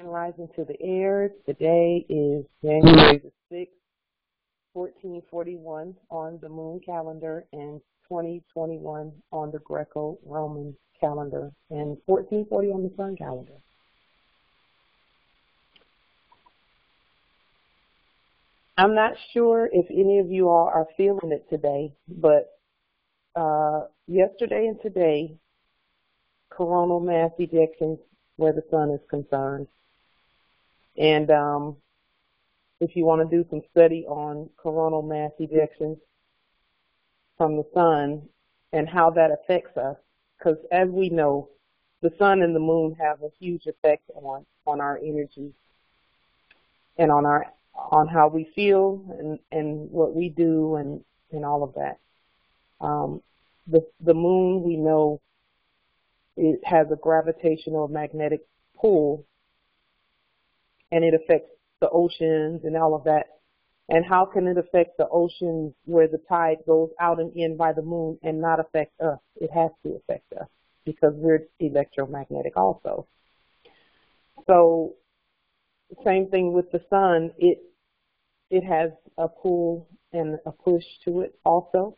Rising to the air. Today is January the 6th, 1441 on the moon calendar and 2021 on the Greco-Roman calendar and 1440 on the sun calendar. I'm not sure if any of you all are feeling it today, but yesterday and today, coronal mass ejections where the sun is concerned. And if you want to do some study on coronal mass ejections from the sun and how that affects us, because as we know, the sun and the moon have a huge effect on our energy and on how we feel and what we do and all of that. The moon, we know, it has a gravitational magnetic pull, and it affects the oceans and all of that. And how can it affect the oceans where the tide goes out and in by the moon and not affect us? It has to affect us because we're electromagnetic also. So same thing with the sun. It has a pull and a push to it also.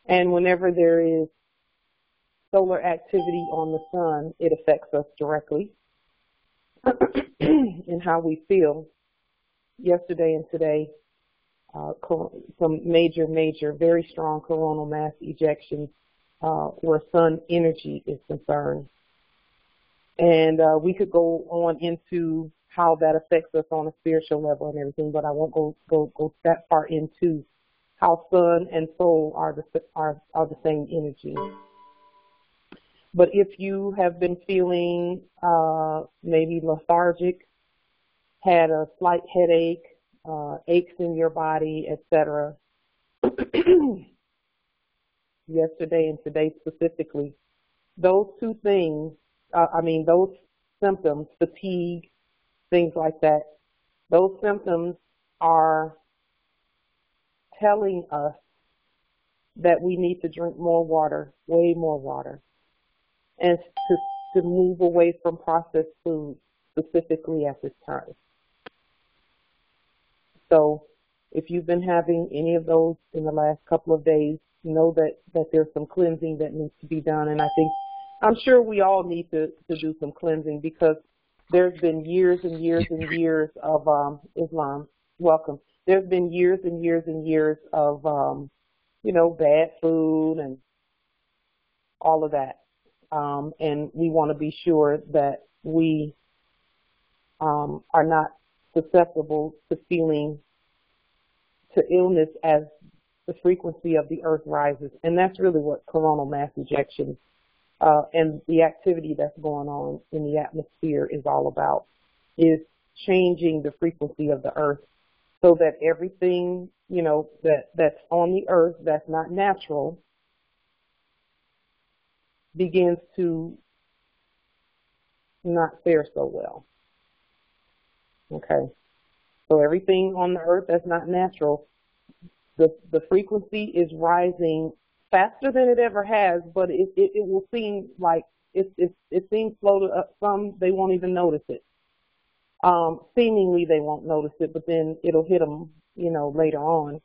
And whenever there is solar activity on the sun, it affects us directly in how we feel. Yesterday and today, some major, very strong coronal mass ejections where sun energy is concerned. And we could go on into how that affects us on a spiritual level and everything, but I won't go that far into how sun and soul are the same energy. But if you have been feeling maybe lethargic, had a slight headache, aches in your body, etc., yesterday and today specifically, those two things, those symptoms, fatigue, things like that, those symptoms are telling us that we need to drink more water, way more water, and to move away from processed foods specifically at this time. So if you've been having any of those in the last couple of days, know that there's some cleansing that needs to be done. And I'm sure we all need to do some cleansing because there's been years and years and years of Islam. Welcome. There's been years and years and years of, bad food and all of that. And we want to be sure that we are not susceptible to feeling to illness as the frequency of the earth rises. And that's really what coronal mass ejections and the activity that's going on in the atmosphere is all about, is changing the frequency of the earth so that everything, that's on the earth that's not natural begins to not fare so well. Okay. So everything on the earth that's not natural, the frequency is rising faster than it ever has, but it will seem like it seems slow to some. They won't even notice it. Seemingly they won't notice it, but then it'll hit them, later on.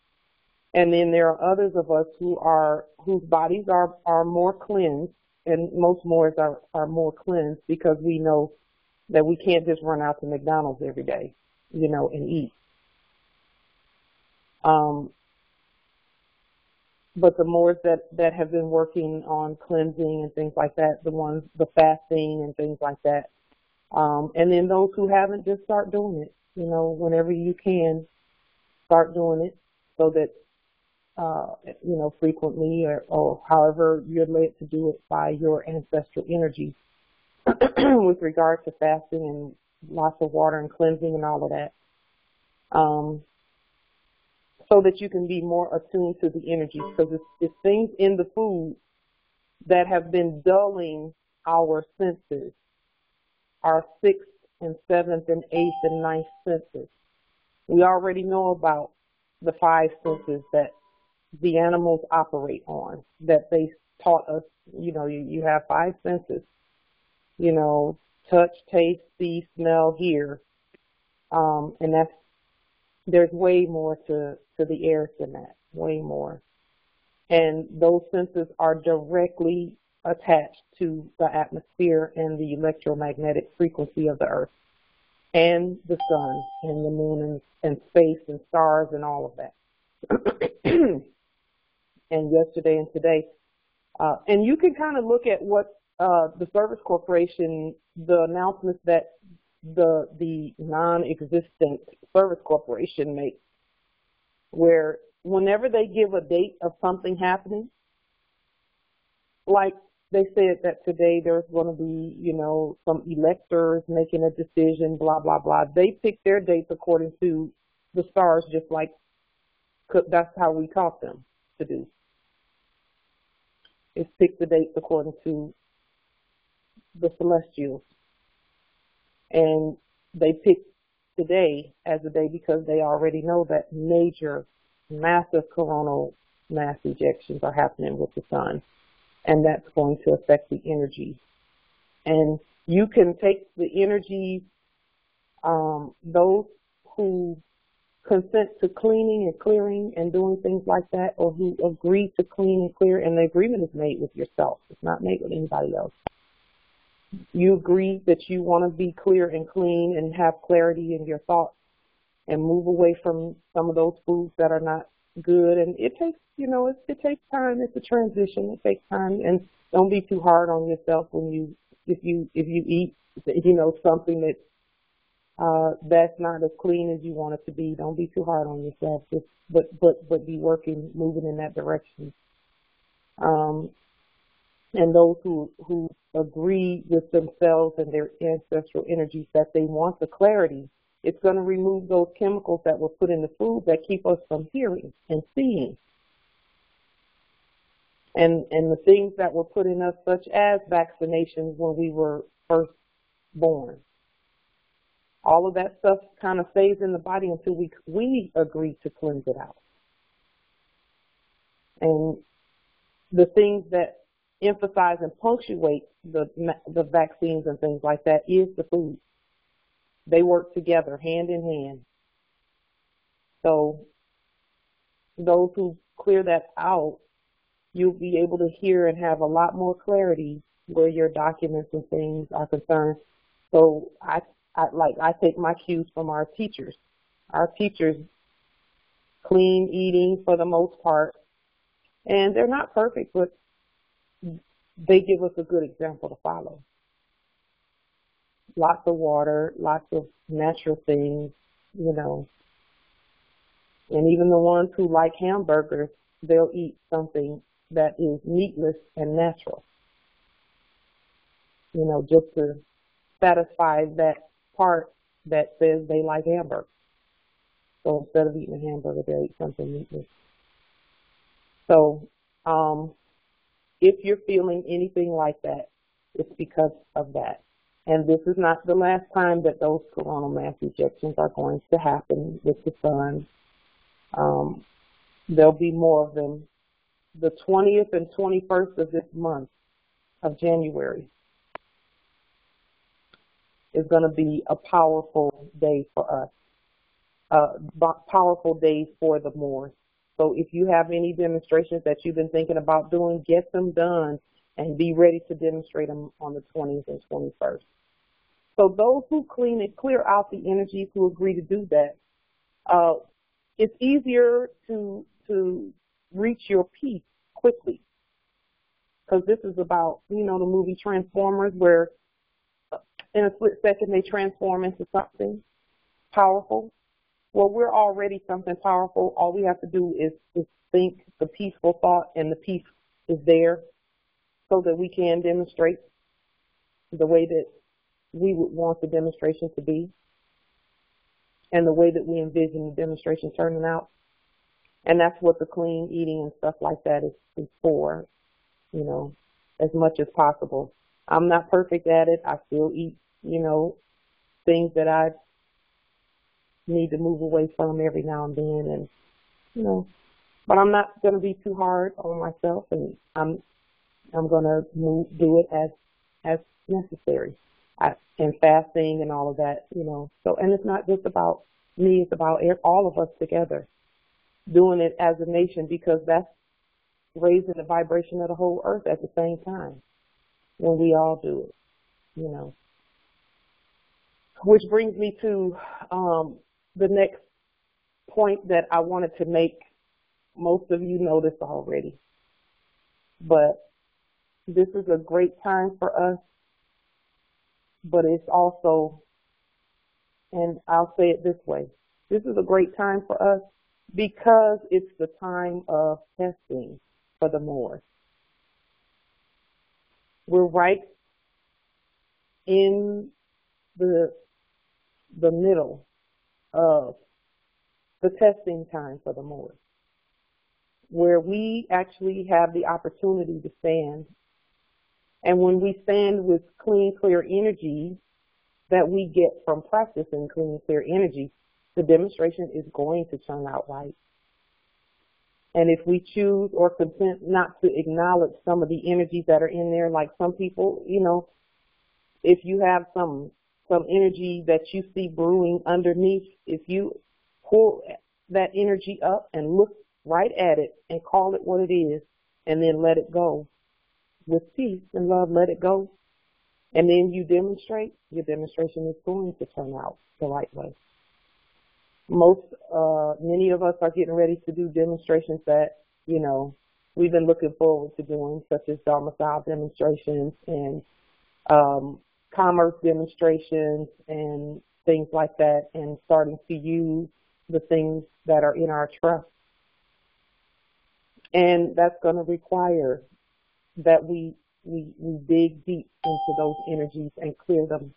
And then there are others of us whose bodies are more cleansed, and most Moors are more cleansed because we know that we can't just run out to McDonald's every day, and eat. But the Moors that have been working on cleansing and things like that, the fasting and things like that, and then those who haven't, just start doing it. Whenever you can, start doing it so that, frequently or however you're led to do it by your ancestral energy with regard to fasting and lots of water and cleansing and all of that. So that you can be more attuned to the energies, because it's things in the food that have been dulling our senses, our sixth and seventh and eighth and ninth senses. We already know about the five senses that the animals operate on, that they taught us, you have five senses, touch, taste, see, smell, hear. And there's way more to the air than that, way more. And those senses are directly attached to the atmosphere and the electromagnetic frequency of the earth and the sun and the moon and space and stars and all of that. And yesterday and today. And you can kind of look at what the Service Corporation, the announcements that the non-existent Service Corporation makes, where whenever they give a date of something happening, like they said that today there's going to be, you know, some electors making a decision, blah, blah, blah. They pick their dates according to the stars, just like that's how we taught them to do. Is pick the dates according to the celestials. And they picked today as a day because they already know that major, massive coronal mass ejections are happening with the sun. And that's going to affect the energy. And you can take the energy, those who consent to cleaning and clearing and doing things like that, or who agree to clean and clear, and the agreement is made with yourself. It's not made with anybody else. You agree that you want to be clear and clean and have clarity in your thoughts and move away from some of those foods that are not good. And it takes, you know, it takes time. It's a transition. It takes time. And don't be too hard on yourself when if you eat, you know, something that that's not as clean as you want it to be. Don't be too hard on yourself. Just but be working, moving in that direction. And those who agree with themselves and their ancestral energies that they want the clarity, it's going to remove those chemicals that were put in the food that keep us from hearing and seeing. And the things that were put in us, such as vaccinations when we were first born. All of that stuff kind of stays in the body until we agree to cleanse it out. And the things that emphasize and punctuate the vaccines and things like that is the food. They work together, hand in hand. So those who clear that out, you'll be able to hear and have a lot more clarity where your documents and things are concerned. So I take my cues from our teachers. Our teachers clean eating for the most part, and they're not perfect, but they give us a good example to follow. Lots of water, lots of natural things, you know. And even the ones who like hamburgers, they'll eat something that is meatless and natural, you know, just to satisfy that part that says they like hamburgers. So instead of eating a hamburger, they'll eat something meatless. So if you're feeling anything like that, it's because of that. And this is not the last time that those coronal mass ejections are going to happen with the sun. There'll be more of them. The 20th and 21st of this month of January is going to be a powerful day for us, powerful days for the Moors. So if you have any demonstrations that you've been thinking about doing, get them done and be ready to demonstrate them on the 20th and 21st. So those who clean and clear out the energies, who agree to do that, it's easier to reach your peace quickly. Because this is about, you know, the movie Transformers, where in a split second they transform into something powerful. Well, we're already something powerful. All we have to do is think the peaceful thought, and the peace is there so that we can demonstrate the way that we would want the demonstration to be and the way that we envision the demonstration turning out. And that's what the clean eating and stuff like that is for, you know, as much as possible. I'm not perfect at it. I still eat, you know, things that I need to move away from every now and then, and you know, but I'm not going to be too hard on myself, and I'm going to do it as necessary. and fasting and all of that, So, and it's not just about me, it's about all of us together doing it as a nation, because that's raising the vibration of the whole earth at the same time when we all do it, Which brings me to the next point that I wanted to make. Most of you know this already, but this is a great time for us, but it's also, and I'll say it this way, this is a great time for us because it's the time of testing for the Moors. We're right in the middle of the testing time for the Moors, where we actually have the opportunity to stand. And when we stand with clean, clear energy that we get from practicing clean, clear energy, the demonstration is going to turn out right. And if we choose or consent not to acknowledge some of the energies that are in there, like some people, if you have some energy that you see brewing underneath, if you pull that energy up and look right at it and call it what it is, and then let it go with peace and love, let it go, and then you demonstrate, your demonstration is going to turn out the right way. Many of us are getting ready to do demonstrations that, we've been looking forward to doing, such as domicile demonstrations and commerce demonstrations and things like that, and starting to use the things that are in our trust. And that's going to require that we dig deep into those energies and clear them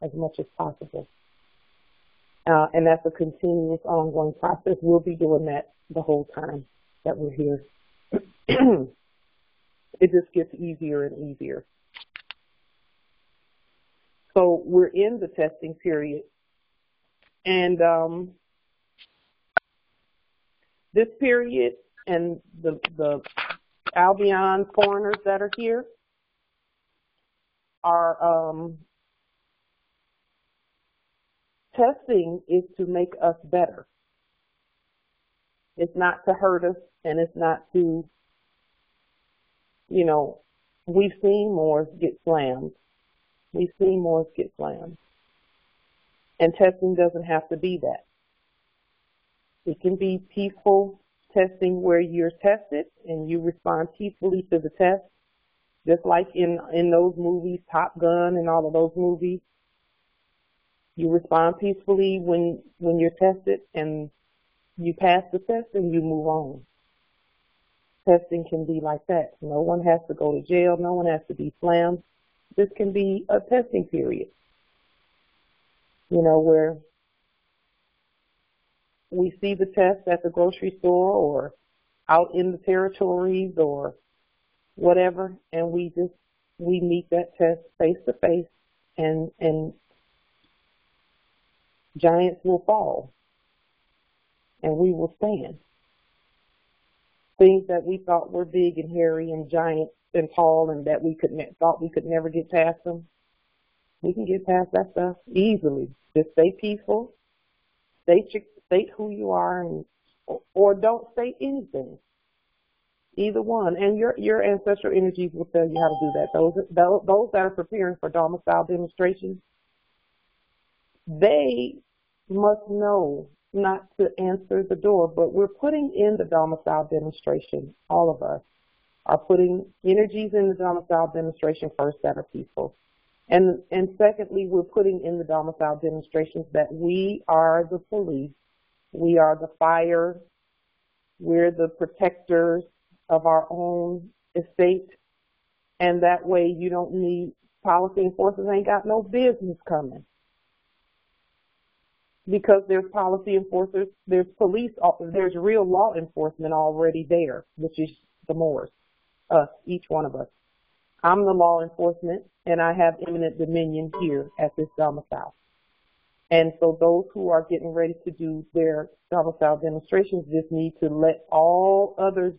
as much as possible. And that's a continuous, ongoing process. We'll be doing that the whole time that we're here. It just gets easier and easier. So we're in the testing period. And this period and the Albion foreigners that are here are testing is to make us better. It's not to hurt us, and it's not to, we've seen Moors get slammed. We've seen Moors get slammed. And testing doesn't have to be that. It can be peaceful testing where you're tested and you respond peacefully to the test, just like in those movies, Top Gun and all of those movies. You respond peacefully when you're tested, and you pass the test and you move on. Testing can be like that. No one has to go to jail. No one has to be slammed. This can be a testing period, where we see the test at the grocery store or out in the territories or whatever, and we meet that test face to face, and giants will fall and we will stand. Things that we thought were big and hairy and giant and tall and that we thought we could never get past them, we can get past that stuff easily. Just stay peaceful, state who you are, or don't state anything. Either one. And your ancestral energies will tell you how to do that. Those that are preparing for domicile demonstrations, they must know not to answer the door, but we're putting in the domicile demonstration, all of us are putting energies in the domicile demonstration first that are peaceful. And secondly, we're putting in the domicile demonstrations that we are the police, we are the fire, we're the protectors of our own estate, and that way you don't need policy enforcers ain't got no business coming. Because there's policy enforcers, there's police, there's real law enforcement already there, which is the Moors, us, each one of us. I'm the law enforcement, and I have eminent dominion here at this domicile. And so those who are getting ready to do their domicile demonstrations just need to let all others,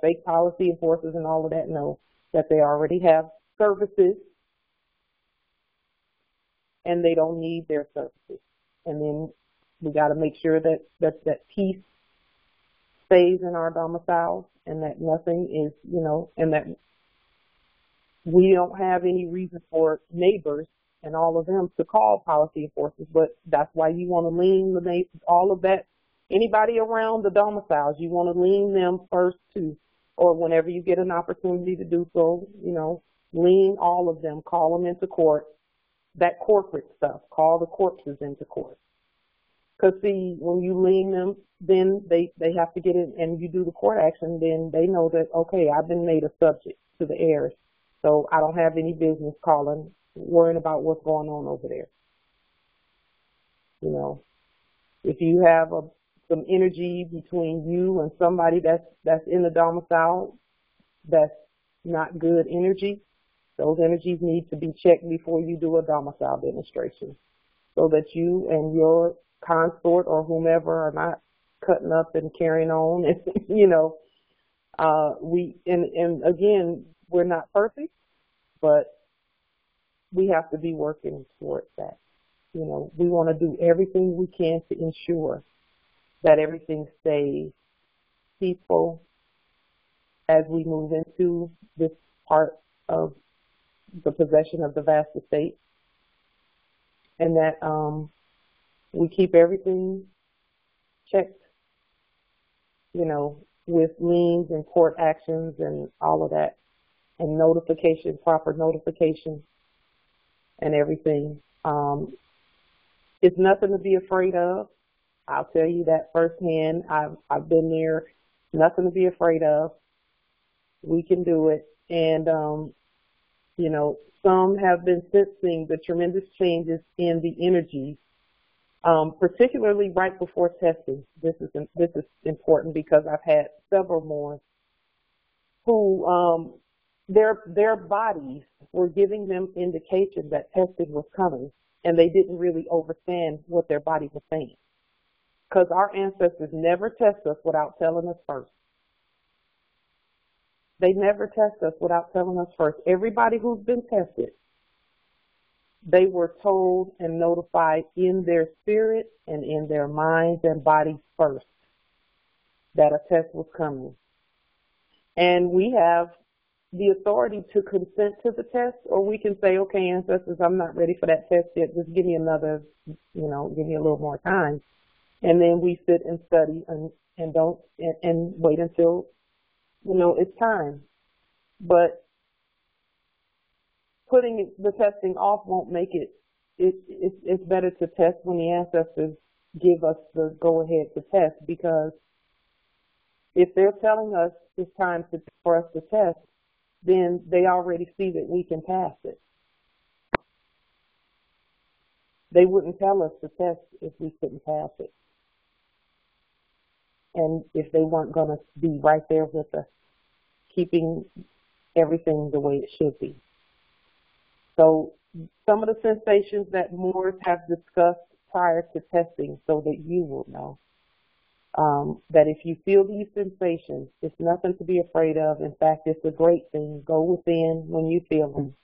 fake policy enforcers and all of that know that they already have services and they don't need their services. And then we got to make sure that peace stays in our domiciles, and that nothing is, and that we don't have any reason for neighbors and all of them to call policy enforcers. But that's why you want to lean all of that. Anybody around the domiciles, you want to lean them first too, or whenever you get an opportunity to do so, lean all of them, call them into court. That corporate stuff, call the corpses into court. Because, see, when you lean them, then they have to get in, and you do the court action, then they know that, okay, I've been made a subject to the heirs, so I don't have any business worrying about what's going on over there. If you have some energy between you and somebody that's in the domicile that's not good energy, those energies need to be checked before you do a domicile demonstration, so that you and your consort or whomever are not cutting up and carrying on. And again, we're not perfect, but we have to be working towards that. We want to do everything we can to ensure that everything stays peaceful as we move into this part of the possession of the vast estate, and that we keep everything checked, with liens and court actions and all of that, and proper notification and everything. It's nothing to be afraid of. I'll tell you that firsthand. I've been there. Nothing to be afraid of. We can do it. And, some have been sensing the tremendous changes in the energy, particularly right before testing. This is important because I've had several more who their bodies were giving them indication that testing was coming, and they didn't really understand what their body was saying. Because our ancestors never test us without telling us first. They never test us without telling us first. Everybody who's been tested, they were told and notified in their spirit and in their minds and bodies first that a test was coming. And we have the authority to consent to the test, or we can say, okay, ancestors, I'm not ready for that test yet. Just give me another, give me a little more time. And then we sit and study and wait until, it's time. But putting the testing off won't make it. It's better to test when the ancestors give us the go-ahead to test, because if they're telling us it's time for us to test, then they already see that we can pass it. They wouldn't tell us to test if we couldn't pass it, and if they weren't going to be right there with us, keeping everything the way it should be. So some of the sensations that Moors have discussed prior to testing, so that you will know that if you feel these sensations, it's nothing to be afraid of. In fact, it's a great thing. Go within when you feel them.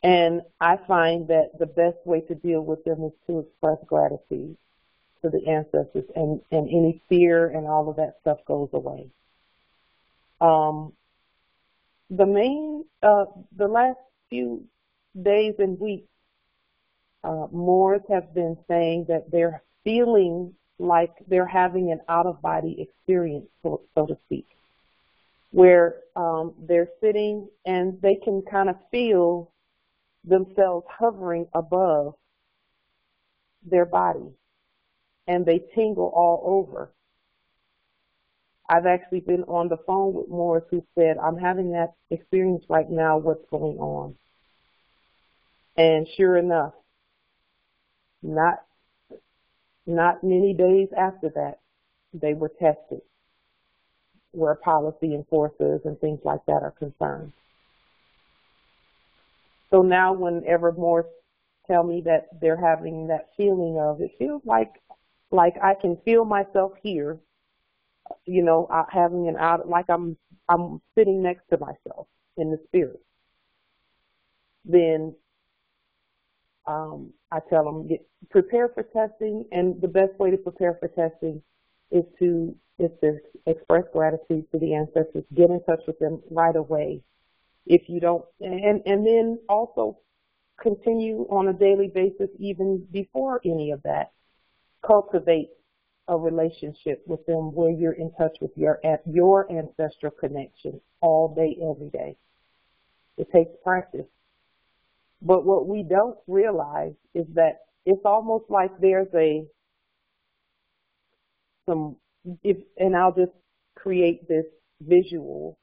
And I find that the best way to deal with them is to express gratitude to the ancestors, and any fear and all of that stuff goes away. The last few days and weeks, Moors have been saying that they're feeling like they're having an out-of-body experience, so to speak, where they're sitting and they can kind of feel themselves hovering above their body, and they tingle all over. I've actually been on the phone with Moors who said, I'm having that experience right now, what's going on? And sure enough, not many days after that, they were tested, where policy enforcers and things like that are concerned. So now whenever Moors tell me that they're having that feeling of, it feels like I can feel myself here, having like I'm sitting next to myself in the spirit, then I tell them, prepare for testing, and the best way to prepare for testing is to express gratitude to the ancestors. Get in touch with them right away. If you don't, and then also continue on a daily basis, even before any of that. Cultivate a relationship with them where you're in touch with your ancestral connection all day, every day. It takes practice. But what we don't realize is that it's almost like there's and I'll just create this visual,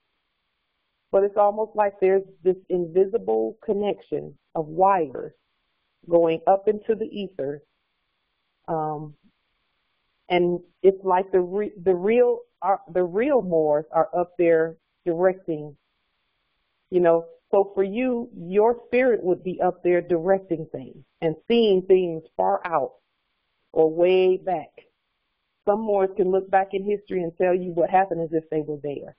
but it's almost like there's this invisible connection of wires going up into the ether, and it's like the real Moors are up there directing, So for you, your spirit would be up there directing things and seeing things far out or way back. Some Moors can look back in history and tell you what happened as if they were there.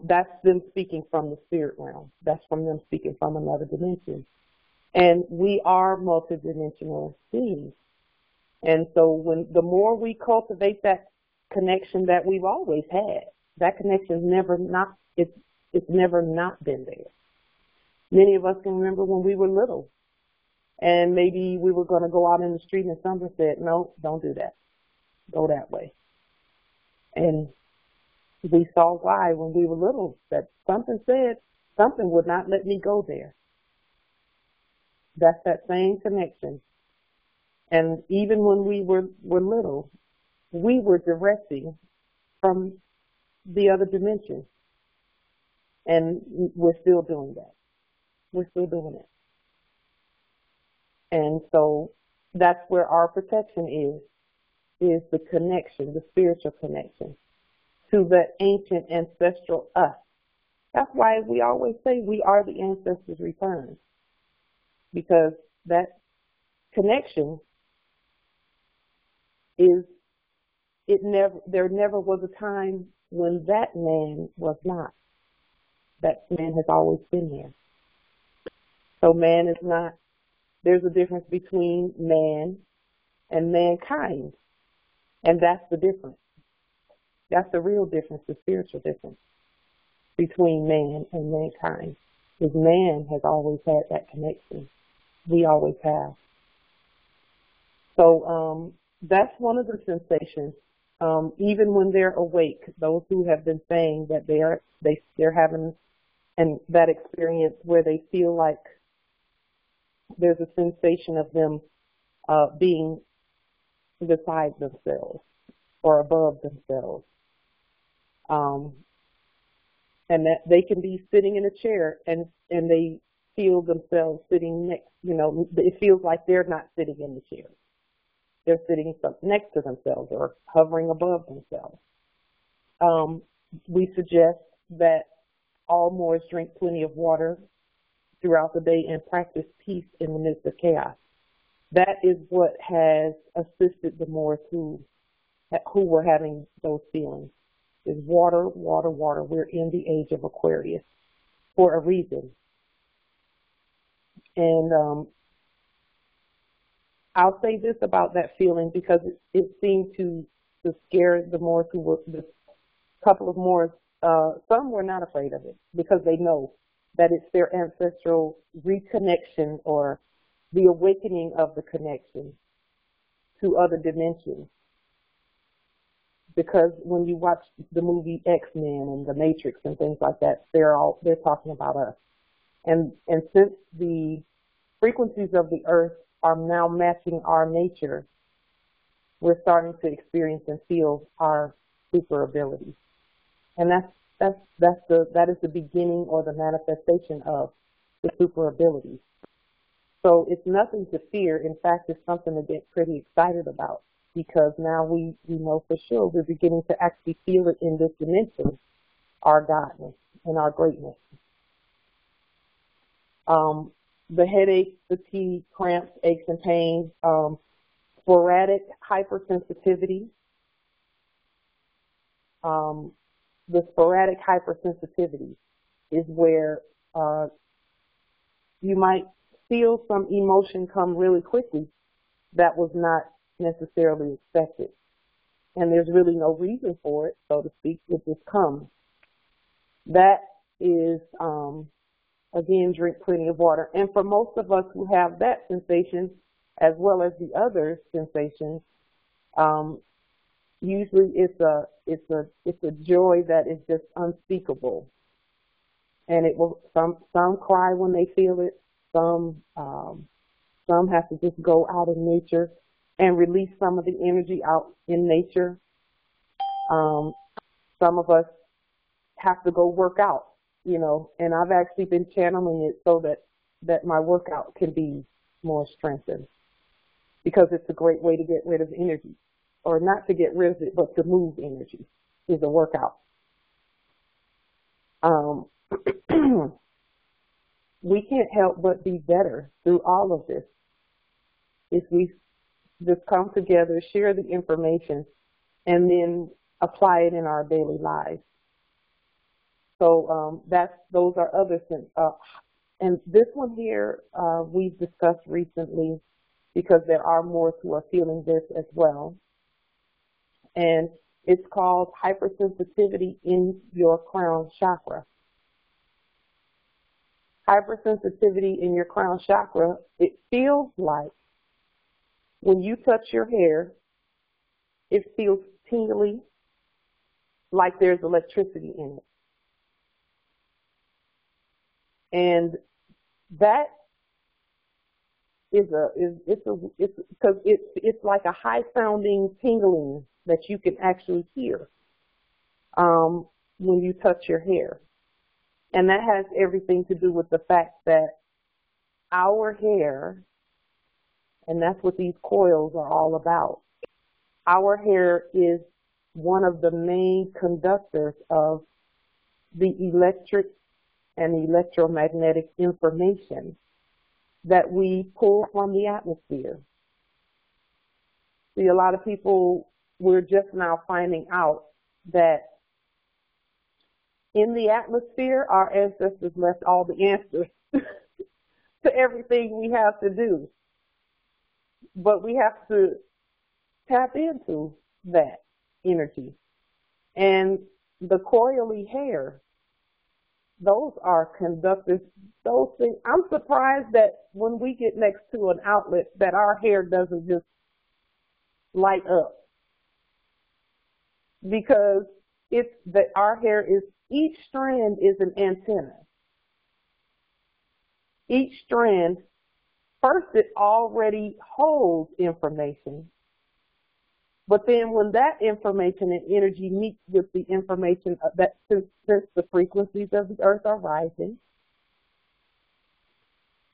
That's them speaking from the spirit realm. That's from them speaking from another dimension. And we are multidimensional beings. And so the more we cultivate that connection that we've always had, that connection's never not been there. Many of us can remember when we were little, and maybe we were going to go out in the street and someone said, no, don't do that. Go that way. And we saw why when we were little, that something would not let me go there. That's that same connection. And even when we were little, we were directing from the other dimension. And we're still doing that. We're still doing it. And so that's where our protection is the connection, the spiritual connection to the ancient ancestral us. That's why we always say we are the ancestors' return, because that connection there never was a time when that man was not. That man has always been there. So man is not, there's a difference between man and mankind. And that's the difference. That's the real difference, the spiritual difference between man and mankind. Because man has always had that connection. We always have. So that's one of the sensations. Even when they're awake, those who have been saying that they're having that experience where they feel like there's a sensation of them being beside themselves or above themselves. And that they can be sitting in a chair and they feel themselves sitting next, it feels like they're not sitting in the chair. They're sitting next to themselves or hovering above themselves. We suggest that all Moors drink plenty of water throughout the day and practice peace in the midst of chaos. That is what has assisted the Moors who were having those feelings. Is water, water, water. We're in the age of Aquarius for a reason. And I'll say this about that feeling because it seemed to scare the Moors who were, the couple of Moors, some were not afraid of it because they know that it's their ancestral reconnection or the awakening of the connection to other dimensions. Because when you watch the movie X-Men and The Matrix and things like that, they're talking about us. And since the frequencies of the earth are now matching our nature, we're starting to experience and feel our super abilities. And that is the beginning or the manifestation of the super abilities. So it's nothing to fear. In fact, it's something to get pretty excited about, because now we know for sure we're beginning to actually feel it in this dimension, our godness and our greatness. The headaches, fatigue, cramps, aches and pains, sporadic hypersensitivity. The sporadic hypersensitivity is where you might feel some emotion come really quickly that was not necessarily expected. And there's really no reason for it, so to speak. It just comes. That is, again, drink plenty of water. And for most of us who have that sensation, as well as the other sensations, usually it's a joy that is just unspeakable. And it will, some cry when they feel it. Some have to just go out in nature and release some of the energy out in nature. Some of us have to go work out, you know, and I've actually been channeling it so that my workout can be more strengthened, because it's a great way to get rid of energy, or not to get rid of it, but to move energy is a workout. We can't help but be better through all of this if we just come together, share the information, and then apply it in our daily lives. So those are other things. And this one here we've discussed recently, because there are more who are feeling this as well. And it's called hypersensitivity in your crown chakra. Hypersensitivity in your crown chakra, it feels like when you touch your hair, it feels tingly, like there's electricity in it. And that is because it's like a high sounding tingling that you can actually hear when you touch your hair. And that has everything to do with the fact that our hair, and that's what these coils are all about, our hair is one of the main conductors of the electric and electromagnetic information that we pull from the atmosphere. See, a lot of people, we're just now finding out that in the atmosphere, our ancestors left all the answers to everything we have to do. But we have to tap into that energy. And the coily hair, those are conductors. Those things, I'm surprised that when we get next to an outlet that our hair doesn't just light up. Because it's that our hair is, each strand is an antenna. Each strand, first it already holds information, but then when that information and energy meets with the information that, since the frequencies of the earth are rising,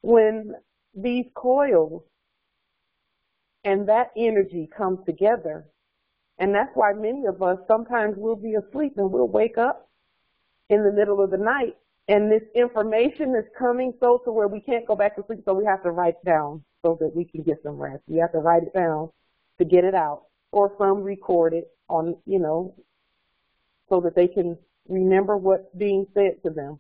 when these coils and that energy come together, and that's why many of us, sometimes we'll be asleep and we'll wake up in the middle of the night, and this information is coming so to where we can't go back to sleep, so we have to write it down so that we can get some rest. We have to write it down to get it out, or some record it on, you know, so that they can remember what's being said to them.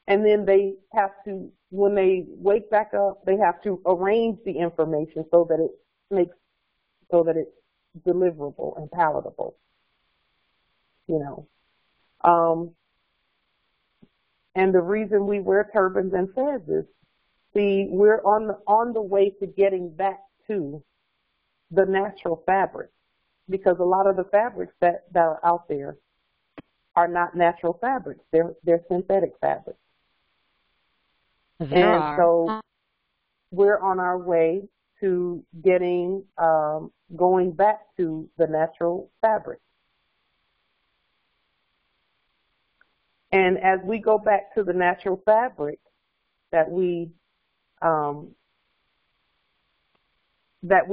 And then they have to, when they wake back up, they have to arrange the information so that it's deliverable and palatable, you know. And the reason we wear turbans and fez is, see, we're on the way to getting back to the natural fabric, because a lot of the fabrics that are out there are not natural fabrics. They're synthetic fabrics. So we're on our way to getting, going back to the natural fabric. And as we go back to the natural fabric that we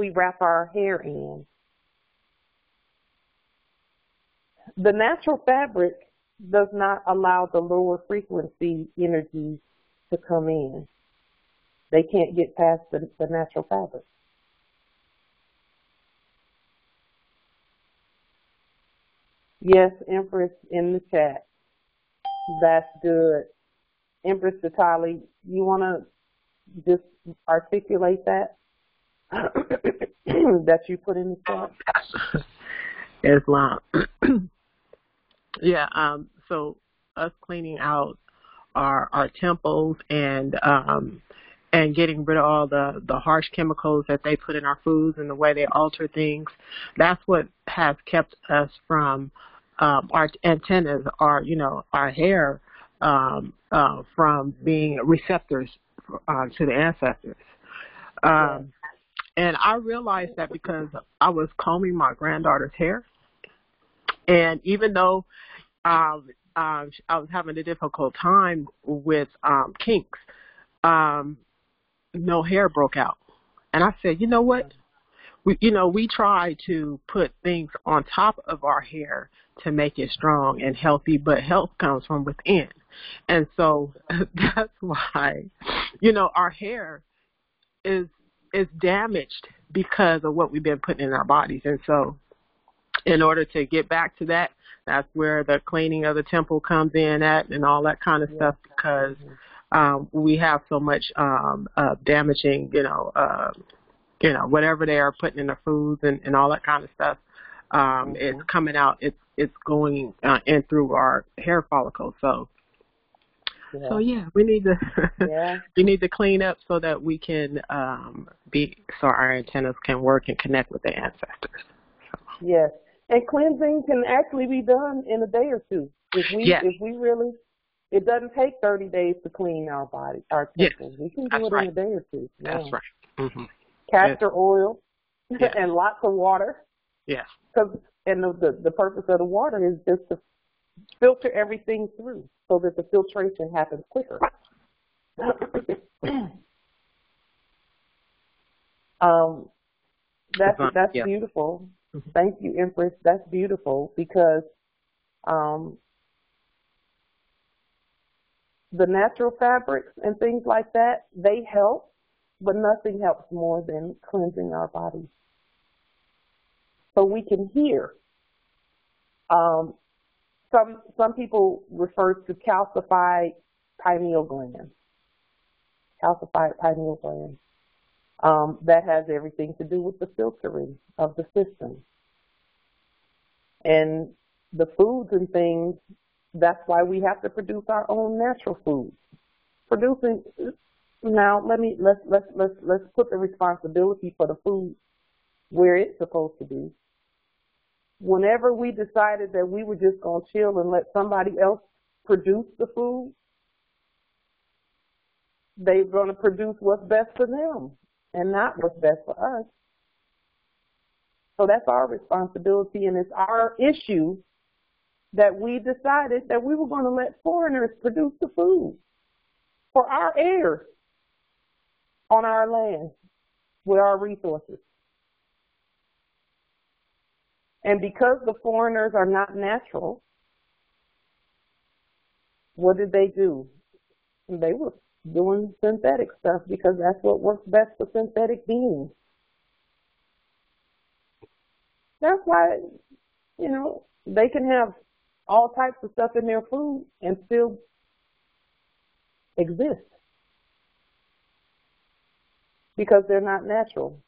wrap our hair in, the natural fabric does not allow the lower frequency energies to come in. They can't get past the natural fabric. Yes, Empress in the chat. That's good. Empress Tatali, you want to just articulate that that you put in the chat? Islam. Yeah. So us cleaning out our temples and getting rid of all the harsh chemicals that they put in our foods and the way they alter things. That's what has kept us from our antennas, our hair, from being receptors to the ancestors. And I realized that because I was combing my granddaughter's hair, and even though I was having a difficult time with kinks, no hair broke out. And I said, you know what? We try to put things on top of our hair to make it strong and healthy, but health comes from within. And so that's why, our hair is damaged because of what we've been putting in our bodies. And so in order to get back to that, that's where the cleaning of the temple comes in at and all that kind of stuff, because we have so much damaging, whatever they are putting in the foods and all that kind of stuff. It's coming out. It's going in through our hair follicles. So we need to we need to clean up so that we can so our antennas can work and connect with the ancestors. Yes, and cleansing can actually be done in a day or two. If we really, it doesn't take 30 days to clean our body, our temples. We can do it in a day or two. That's right. Mm-hmm. Castor oil and lots of water. Yes. And the purpose of the water is just to filter everything through so that the filtration happens quicker. That's beautiful. Mm-hmm. Thank you, Empress. That's beautiful because the natural fabrics and things like that, they help, but nothing helps more than cleansing our bodies. So we can hear. Some people refer to calcified pineal gland. Calcified pineal gland. That has everything to do with the filtering of the system. And the foods and things, that's why we have to produce our own natural foods. Now let's put the responsibility for the food where it's supposed to be. Whenever we decided that we were just going to chill and let somebody else produce the food, they're going to produce what's best for them and not what's best for us. So that's our responsibility, and it's our issue that we decided that we were going to let foreigners produce the food for our heirs on our land with our resources. And because the foreigners are not natural, what did they do? They were doing synthetic stuff because that's what works best for synthetic beings. That's why, they can have all types of stuff in their food and still exist because they're not natural.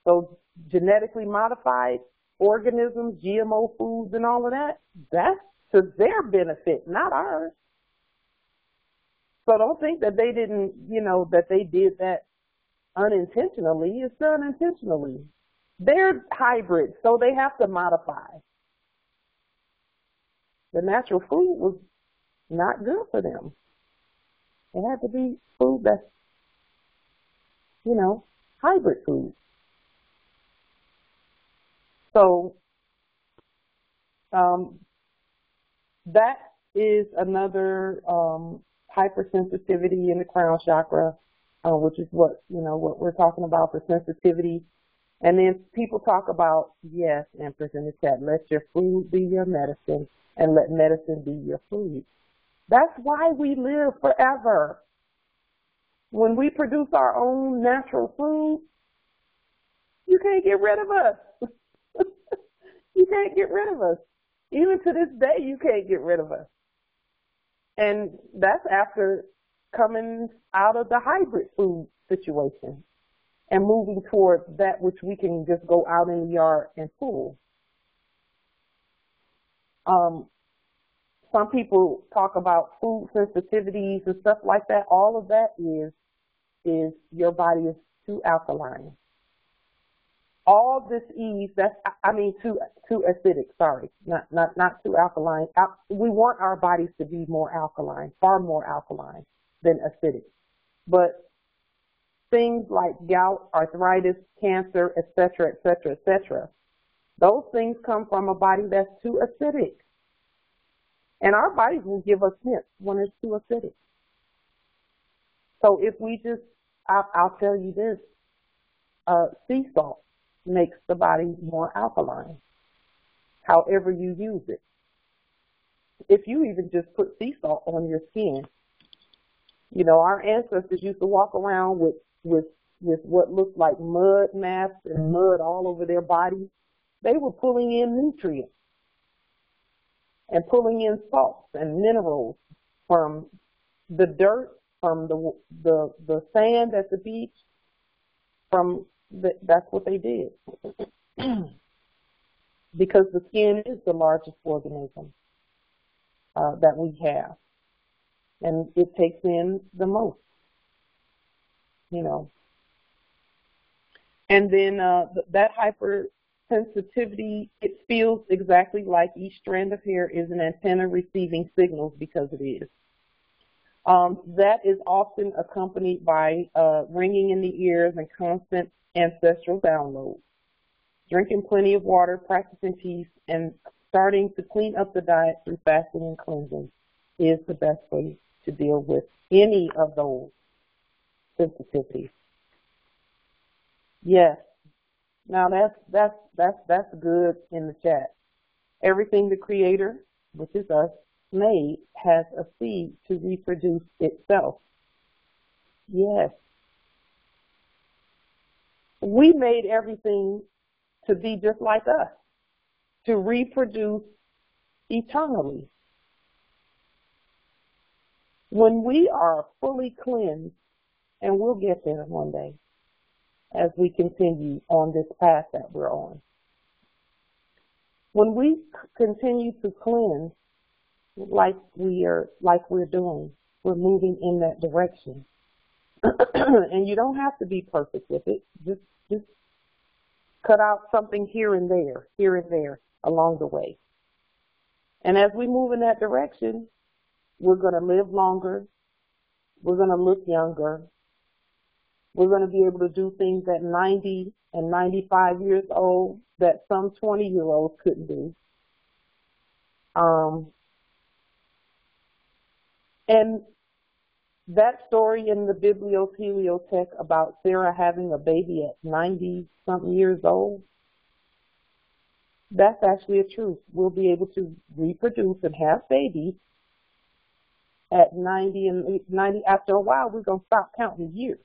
So genetically modified organisms, GMO foods and all of that, that's to their benefit, not ours. So don't think that they didn't, that they did that unintentionally. It's done intentionally. They're hybrids, so they have to modify. The natural food was not good for them. It had to be food that's, hybrid food. So that is another hypersensitivity in the crown chakra, which is what we're talking about, the sensitivity. And then people talk about, yes, Empress in the chat, let your food be your medicine and let medicine be your food. That's why we live forever. When we produce our own natural food, you can't get rid of us. You can't get rid of us. Even to this day, you can't get rid of us. And that's after coming out of the hybrid food situation and moving towards that which we can just go out in the yard and pull. Some people talk about food sensitivities and stuff like that. All of that is your body is too alkaline. All this ease, too acidic, sorry, not too alkaline. We want our bodies to be more alkaline, far more alkaline than acidic. But things like gout, arthritis, cancer, et cetera, those things come from a body that's too acidic. And our bodies will give us hints when it's too acidic. So if we just, I'll tell you this, sea salt makes the body more alkaline, however you use it. If you even just put sea salt on your skin, you know, our ancestors used to walk around with what looked like mud masks and mud all over their bodies. They were pulling in nutrients and pulling in salts and minerals from the dirt, from the sand at the beach. That's what they did. Because the skin is the largest organism that we have, and it takes in the most, you know. And then that hypersensitivity, it feels exactly like each strand of hair is an antenna receiving signals, because it is. That is often accompanied by ringing in the ears and constant ancestral downloads. Drinking plenty of water, practicing peace, and starting to clean up the diet through fasting and cleansing is the best way to deal with any of those sensitivities. Yes. Now that's good in the chat. Everything the Creator, which is us, made has a seed to reproduce itself. Yes. We made everything to be just like us, to reproduce eternally. When we are fully cleansed, and we'll get there one day as we continue on this path that we're on. When we continue to cleanse like we're doing, we're moving in that direction. And you don't have to be perfect with it. Just cut out something here and there along the way. And as we move in that direction, we're going to live longer. We're going to look younger. We're going to be able to do things at 90 and 95 years old that some 20-year-olds couldn't do. And that story in the Bibliothek about Sarah having a baby at 90-something years old, that's actually a truth. We'll be able to reproduce and have babies at 90 and 90. After a while, we're going to stop counting years.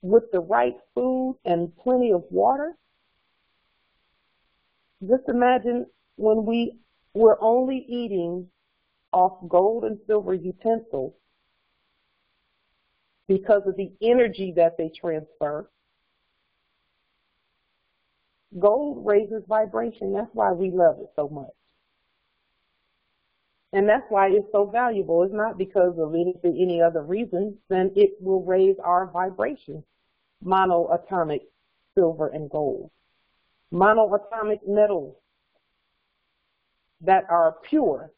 With the right food and plenty of water, just imagine when we're only eating off gold and silver utensils because of the energy that they transfer. Gold raises vibration. That's why we love it so much. And that's why it's so valuable. It's not because of any other reason than it will raise our vibration. Monoatomic silver and gold. Monoatomic metals that are pure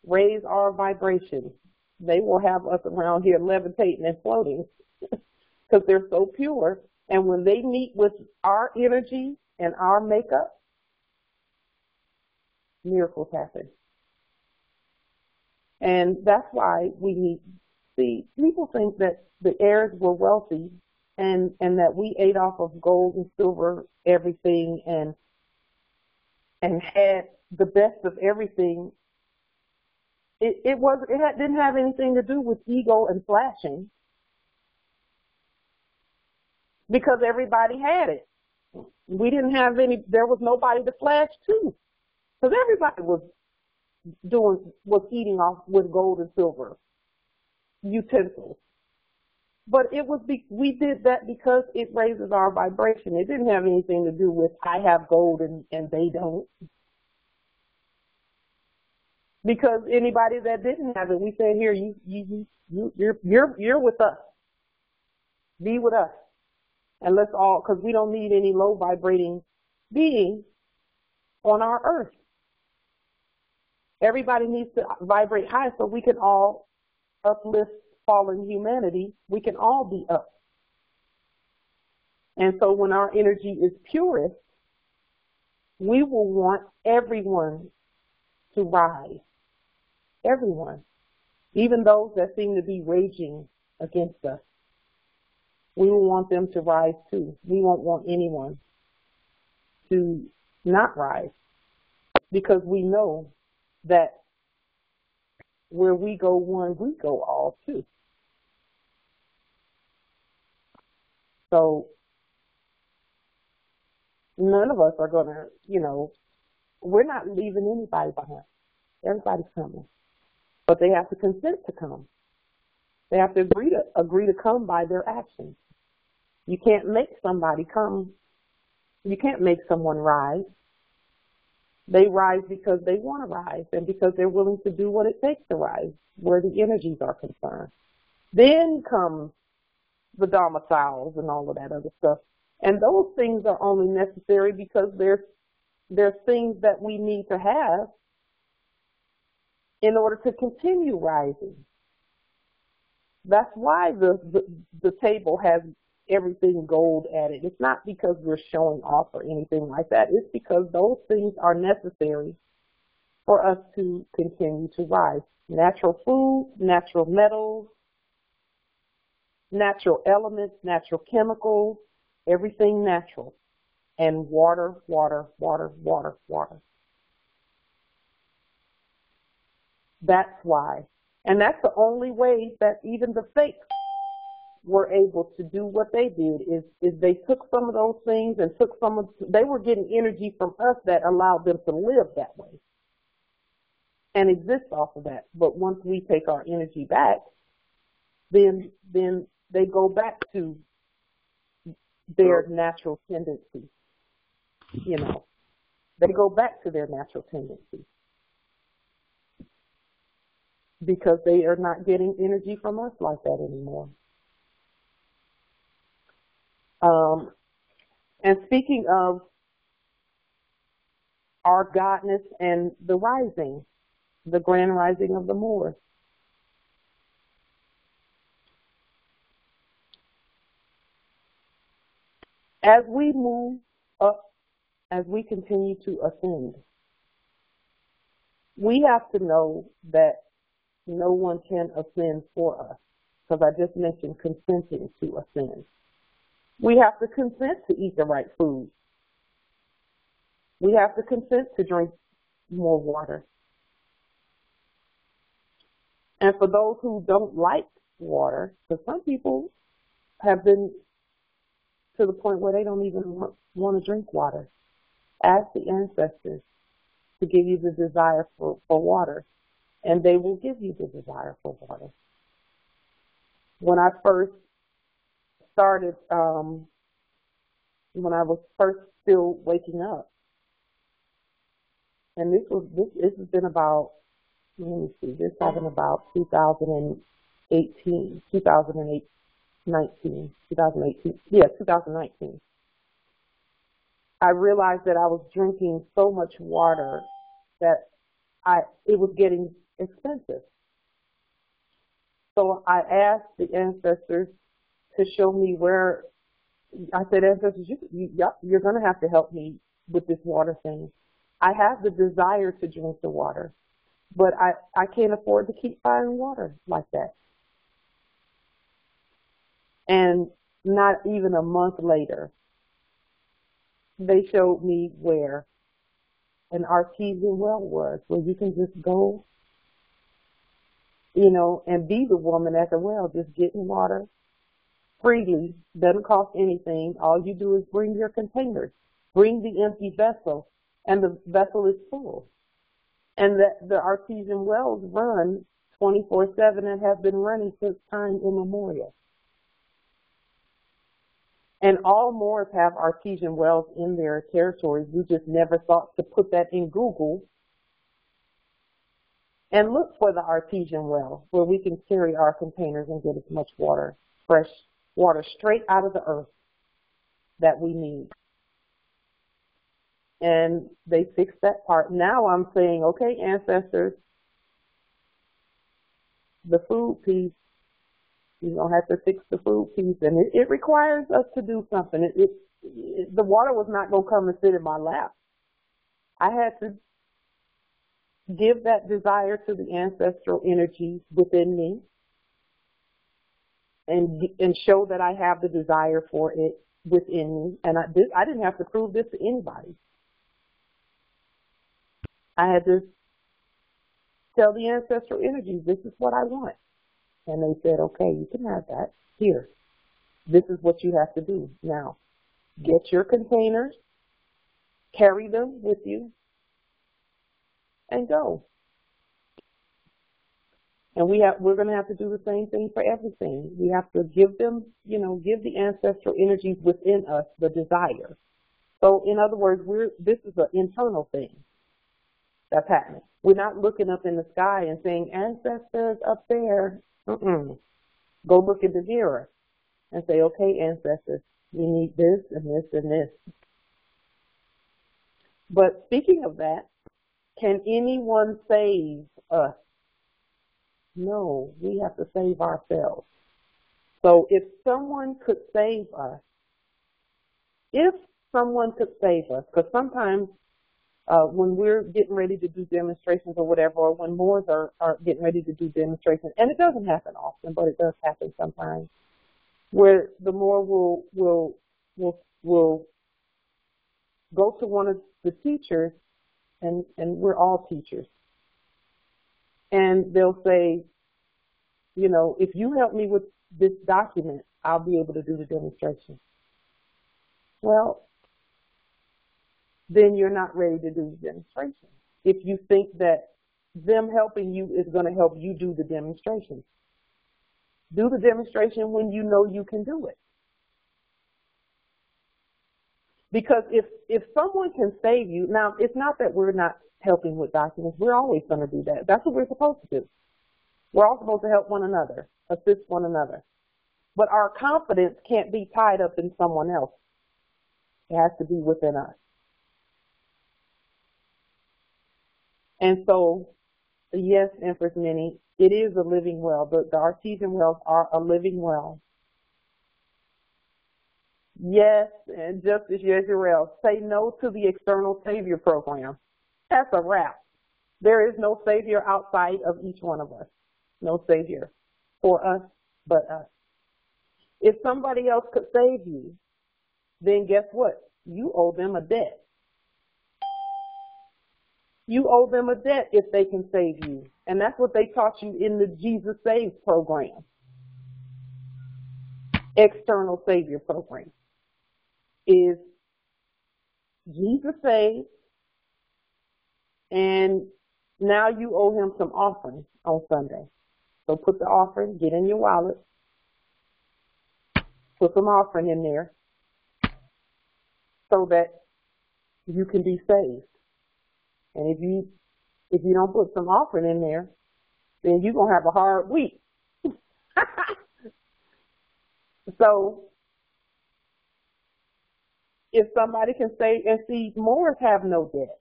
raise our vibration. They will have us around here levitating and floating because they're so pure. And when they meet with our energy and our makeup, miracles happen. And that's why we need, see, people think that the heirs were wealthy and that we ate off of gold and silver everything and had the best of everything. It didn't have anything to do with ego and flashing, because everybody had it. We didn't have there was nobody to flash to, because everybody was was eating off with gold and silver utensils. But we did that because it raises our vibration. It didn't have anything to do with I have gold and they don't. Because anybody that didn't have it, we said, here, you're with us. Be with us. And let's all, because we don't need any low vibrating being on our earth. Everybody needs to vibrate high so we can all uplift fallen humanity. We can all be up. And so when our energy is purest, we will want everyone to rise. Everyone. Even those that seem to be raging against us. We will want them to rise too. We won't want anyone to not rise, because we know that where we go one, we go all too. So none of us are going to, we're not leaving anybody behind. Everybody's coming. But they have to consent to come. They have to agree to come by their actions. You can't make somebody come. You can't make someone rise. They rise because they want to rise and because they're willing to do what it takes to rise, where the energies are concerned. Then comes the domiciles and all of that other stuff. And those things are only necessary because there's things that we need to have in order to continue rising. That's why the table has everything gold at it. It's not because we're showing off or anything like that. It's because those things are necessary for us to continue to rise. Natural food, natural metals, natural elements, natural chemicals, everything natural. And water, water, water, water, water. That's why. And that's the only way that even the fakes were able to do what they did is they took some of those things and they were getting energy from us that allowed them to live that way and exist off of that. But once we take our energy back, then they go back to their natural tendency. They go back to their natural tendency because they are not getting energy from us like that anymore. And speaking of our godness and the rising, the grand rising of the Moors, as we move up, as we continue to ascend, we have to know that no one can ascend for us, because I just mentioned consenting to ascend. We have to consent to eat the right food. We have to consent to drink more water. And for those who don't like water, because some people have been to the point where they don't even want to drink water, ask the ancestors to give you the desire for water, and they will give you the desire for water. When I first started, when I was first still waking up, and this has been about, let me see, this has been about 2018. I realized that I was drinking so much water that it was getting expensive. So I asked the ancestors to show me where. I said, ancestors, you're going to have to help me with this water thing. I have the desire to drink the water, but I can't afford to keep buying water like that. And not even a month later, they showed me where an artesian well was, where you can just go, and be the woman at the well, just getting water freely. Doesn't cost anything. All you do is bring your containers, bring the empty vessel, and the vessel is full. And that the artesian wells run 24/7 and have been running since time immemorial. And all Moors have artesian wells in their territories. We just never thought to put that in Google and look for the artesian well where we can carry our containers and get as much water, fresh water straight out of the earth that we need. And they fixed that part. Now I'm saying, okay, ancestors, the food piece, you're going to have to fix the food piece. And it requires us to do something. The water was not going to come and sit in my lap. I had to give that desire to the ancestral energies within me and show that I have the desire for it within me. And I didn't have to prove this to anybody. I had to tell the ancestral energies, this is what I want. And they said, okay, you can have that. Here, this is what you have to do. Now, get your containers, carry them with you, and go. And we're going to have to do the same thing for everything. We have to give them, give the ancestral energies within us the desire. So, in other words, this is an internal thing that's happening. We're not looking up in the sky and saying, ancestors up there. Go look in the mirror and say, okay, ancestors, we need this and this and this. But speaking of that, can anyone save us? No, we have to save ourselves. So if someone could save us, because sometimes when we're getting ready to do demonstrations or whatever, or when Moors are getting ready to do demonstrations, and it doesn't happen often, but it does happen sometimes, where the Moor will go to one of the teachers, and we're all teachers, and they'll say, if you help me with this document, I'll be able to do the demonstration. Well, then you're not ready to do the demonstration. If you think that them helping you is going to help you do the demonstration. Do the demonstration when you know you can do it. Because if someone can save you, now it's not that we're not helping with documents. We're always going to do that. That's what we're supposed to do. We're all supposed to help one another, assist one another. But our confidence can't be tied up in someone else. It has to be within us. And so, yes, Empress Minnie, it is a living well. The artesian wells are a living well. Yes, and Justice Yezreel, say no to the external savior program. That's a wrap. There is no savior outside of each one of us. No savior for us but us. If somebody else could save you, then guess what? You owe them a debt. You owe them a debt if they can save you. And that's what they taught you in the Jesus Saves program. External Savior program. Is Jesus saved, and now you owe him some offering on Sunday. So put the offering, get in your wallet, put some offering in there so that you can be saved. And if you don't put some offering in there, then you're going to have a hard week. So if somebody can say, and see, Moors have no debt.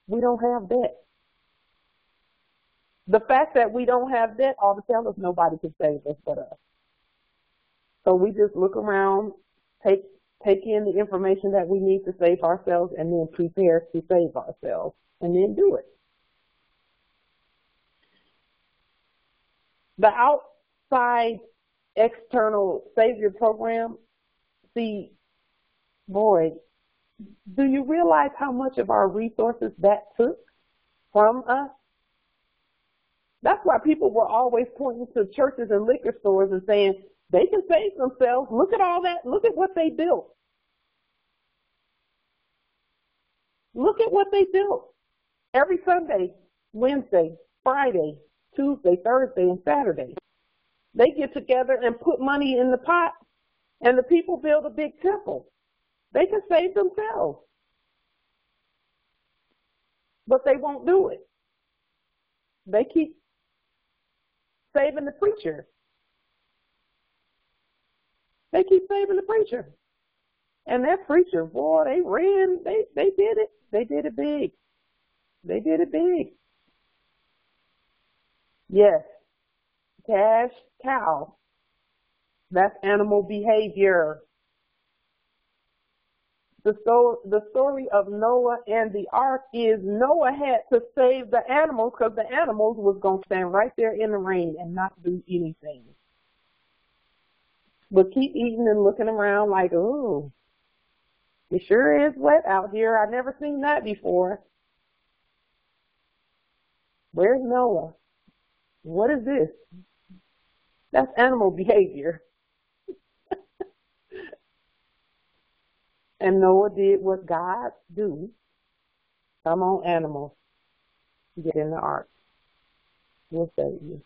We don't have debt. The fact that we don't have debt ought to tell us nobody can save us but us. So we just look around, take in the information that we need to save ourselves, and then prepare to save ourselves, and then do it. The outside external savior program, see, boy, do you realize how much of our resources that took from us? That's why people were always pointing to churches and liquor stores and saying, they can save themselves. Look at all that. Look at what they built. Look at what they built. Every Sunday, Wednesday, Friday, Tuesday, Thursday, and Saturday. They get together and put money in the pot, and the people build a big temple. They can save themselves, but they won't do it. They keep saving the preacher. They keep saving the preacher. And that preacher, boy, they did it. They did it big. They did it big. Yes, cash cow. That's animal behavior. The story of Noah and the ark is Noah had to save the animals because the animals was going to stand right there in the rain and not do anything. But keep eating and looking around like, ooh, it sure is wet out here. I've never seen that before. Where's Noah? What is this? That's animal behavior. And Noah did what God do. Come on, animals. Get in the ark. We'll save you.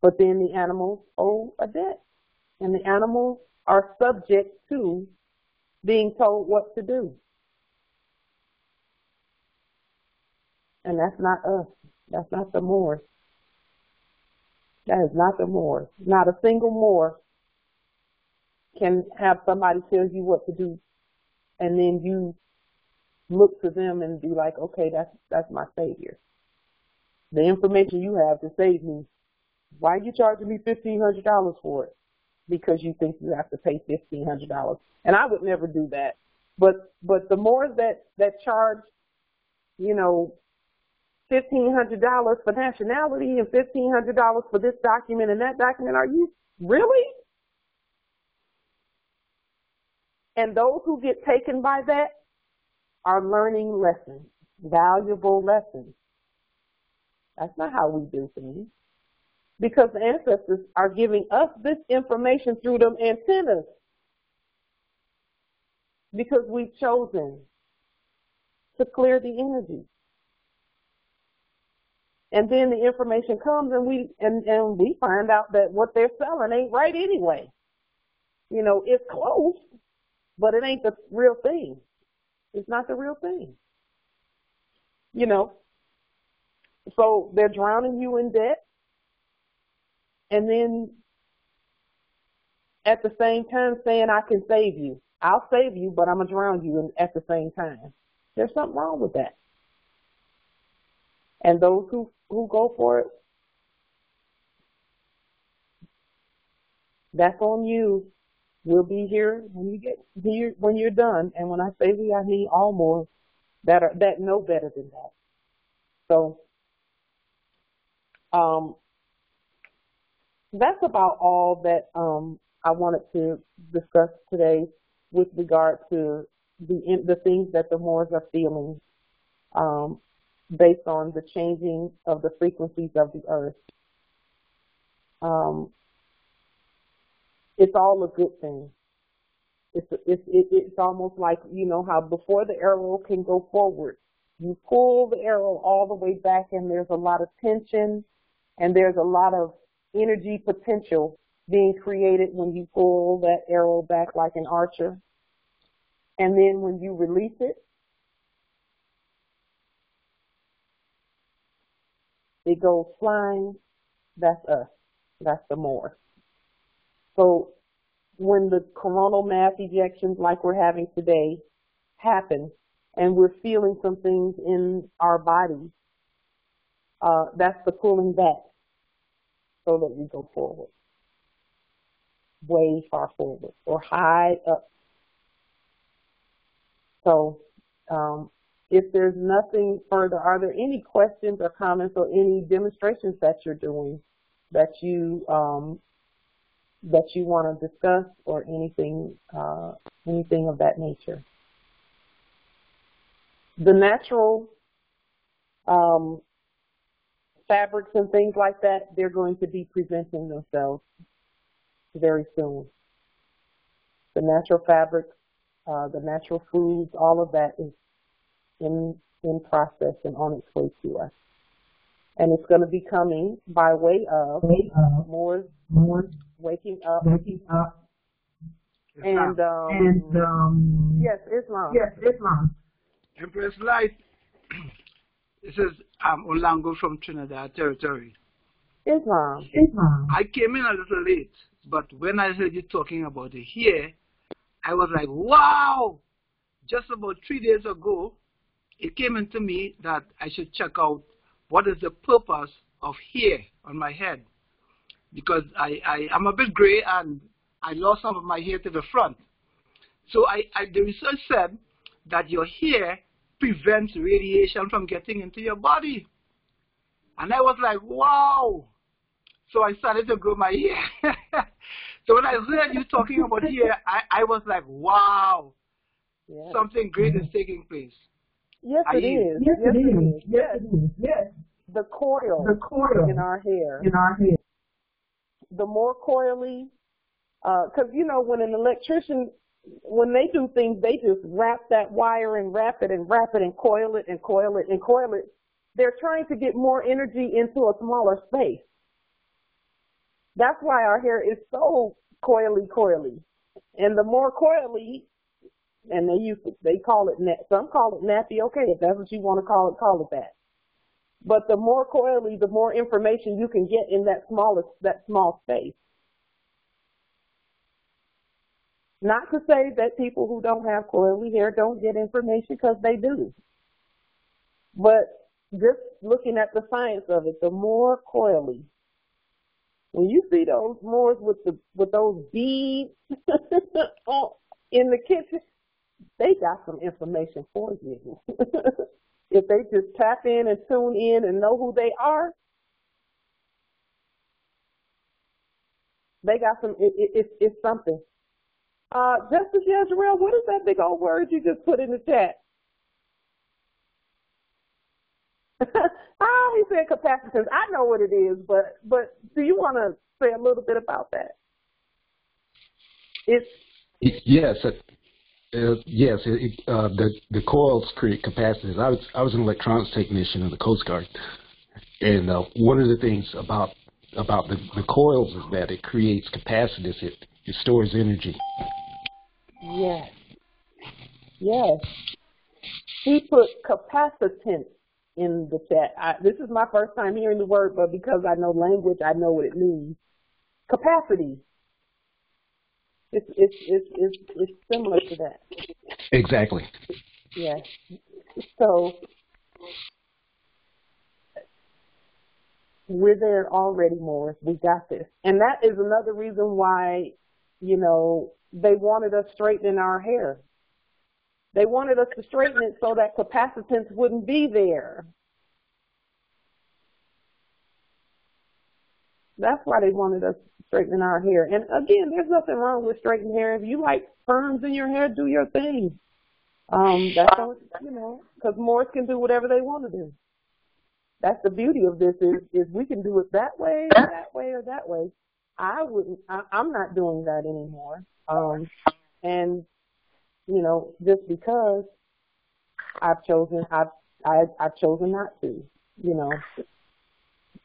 But then the animals owe a debt. And the animals are subject to being told what to do. And that's not us. That's not the Moors. That is not the Moors. Not a single Moor can have somebody tell you what to do, and then you look to them and be like, okay, that's my savior. The information you have to save me. Why are you charging me $1,500 for it? Because you think you have to pay $1,500. And I would never do that. But the Moors that charge, $1,500 for nationality and $1,500 for this document and that document, are you really? And those who get taken by that are learning lessons, valuable lessons. That's not how we do things. Because the ancestors are giving us this information through them antennas. Because we've chosen to clear the energy. And then the information comes and we find out that what they're selling ain't right anyway. It's close, but it ain't the real thing. It's not the real thing. So they're drowning you in debt. And then at the same time saying, I can save you. I'll save you, but I'm going to drown you at the same time. There's something wrong with that. And those who go for it, that's on you. We'll be here when you get here, when you're done. And when I say we, I mean all more that know better than that. So, that's about all that I wanted to discuss today with regard to the things that the Moors are feeling based on the changing of the frequencies of the earth. It's all a good thing. It's almost like, how before the arrow can go forward, you pull the arrow all the way back and there's a lot of tension and there's a lot of energy potential being created when you pull that arrow back like an archer. And then when you release it, it goes flying. That's us. That's the Moor. So when the coronal mass ejections like we're having today happen and we're feeling some things in our bodies, that's the pulling back so that we go forward, way far forward or high up. So if there's nothing further, are there any questions or comments or any demonstrations that you're doing that you want to discuss or anything of that nature? The natural fabrics and things like that, they're going to be presenting themselves very soon. The natural fabrics, the natural foods, all of that is in process and on its way to us. And it's going to be coming by way of more waking up. And yes, Islam. Empress Light. This is Olango from Trinidad Territory. Islam. I came in a little late, but when I heard you talking about the hair, I was like, wow! Just about 3 days ago, it came into me that I should check out what is the purpose of hair on my head. Because I'm a bit gray and I lost some of my hair to the front. So the research said that your hair prevents radiation from getting into your body. And I was like, wow. So I started to grow my hair. So when I heard you talking about hair, I was like, wow. Yes. Something great is taking place. Yes, it is. Yes, it is. Yes. The coil in our hair. The more coily, because, you know, when an electrician, when they do things, they just wrap that wire and wrap it and coil it and coil it and coil it. They're trying to get more energy into a smaller space. That's why our hair is so coily. And the more coily, and they call it, some call it nappy, okay, if that's what you want to call it that. But the more coily, the more information you can get in that small space. Not to say that people who don't have coily hair don't get information, because they do. But just looking at the science of it, the more coily. When you see those Moors with those beads in the kitchen, they got some information for you. If they just tap in and tune in and know who they are, they got some. It's something. Justice Yazrael, what is that big old word you just put in the chat? He said capacitance. I know what it is, but do you want to say a little bit about that? Yes. The coils create capacitance. I was an electronics technician in the Coast Guard, and one of the things about the coils is that it creates capacitance. It stores energy. Yes. He put capacitance in the chat. This is my first time hearing the word, but because I know language, I know what it means. Capacity. It's similar to that. Exactly. Yes. So we're there already, Morris. We got this. And that is another reason why, you know, they wanted us straightening our hair. They wanted us to straighten it so that capacitance wouldn't be there. That's why they wanted us straightening our hair. And again, there's nothing wrong with straightening hair. If you like perms in your hair, do your thing. That's all, you know, because Moors can do whatever they want to do. That's the beauty of this is we can do it that way, or that way. I'm not doing that anymore. And you know, just because I've chosen not to, you know.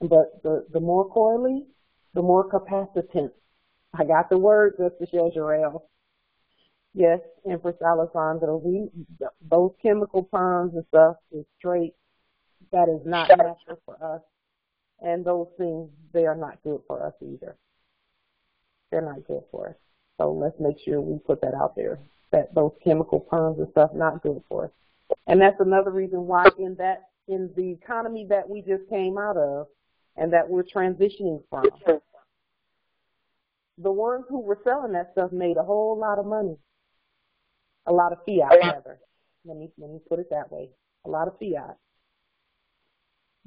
But the more coily, the more capacitance. I got the word, Justice Yazrael. Yes, Empress Alessandra, those chemical perms and stuff is straight. That is not natural for us. And those things, they are not good for us either. They're not good for us. So let's make sure we put that out there, that those chemical perms and stuff not good for us. And that's another reason why in the economy that we just came out of and that we're transitioning from, the ones who were selling that stuff made a whole lot of money. A lot of fiat, rather. Let me put it that way. A lot of fiat.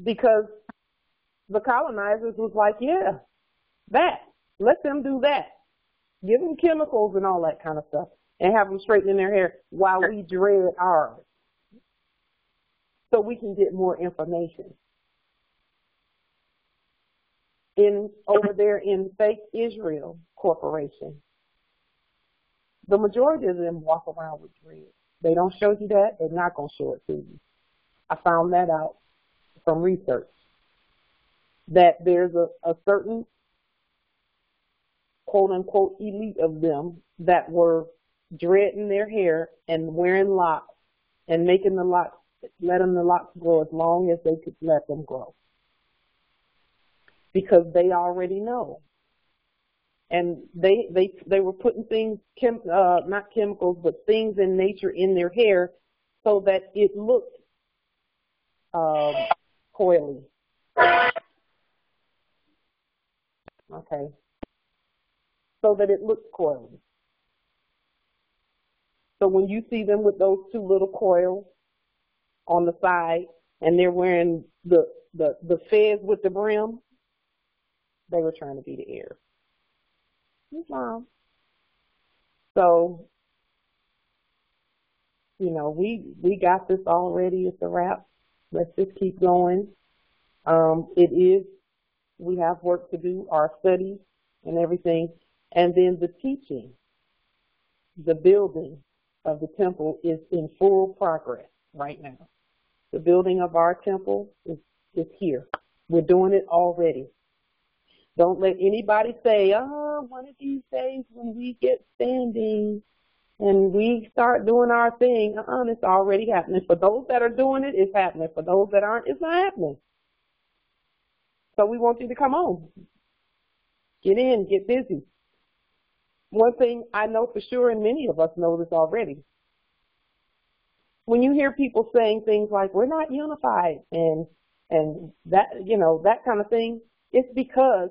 Because the colonizers was like, yeah, let them do that. Give them chemicals and all that kind of stuff and have them straightening their hair while we dread ours so we can get more information. Over there in fake Israel Corporation, the majority of them walk around with dreads. They don't show you that. They're not going to show it to you. I found that out from research. that there's a certain quote-unquote elite of them that were dreading their hair and wearing locks and making the locks, letting the locks grow as long as they could let them grow. Because they already know. And they were putting things, not chemicals, but things in nature in their hair so that it looked coily. Okay. So that it looks coily. So when you see them with those two little coils on the side and they're wearing the fez with the brim, they were trying to be the heir. Islam. So, you know, we got this already. It's a wrap. Let's just keep going. We have work to do, our studies and everything. And then the teaching, the building of the temple is in full progress right now. The building of our temple is here. We're doing it already. Don't let anybody say, oh, one of these days when we get standing and we start doing our thing, it's already happening. For those that are doing it, it's happening. For those that aren't, it's not happening. So we want you to come on. Get in, get busy. One thing I know for sure, and many of us know this already, when you hear people saying things like, we're not unified, and that, you know, that kind of thing, it's because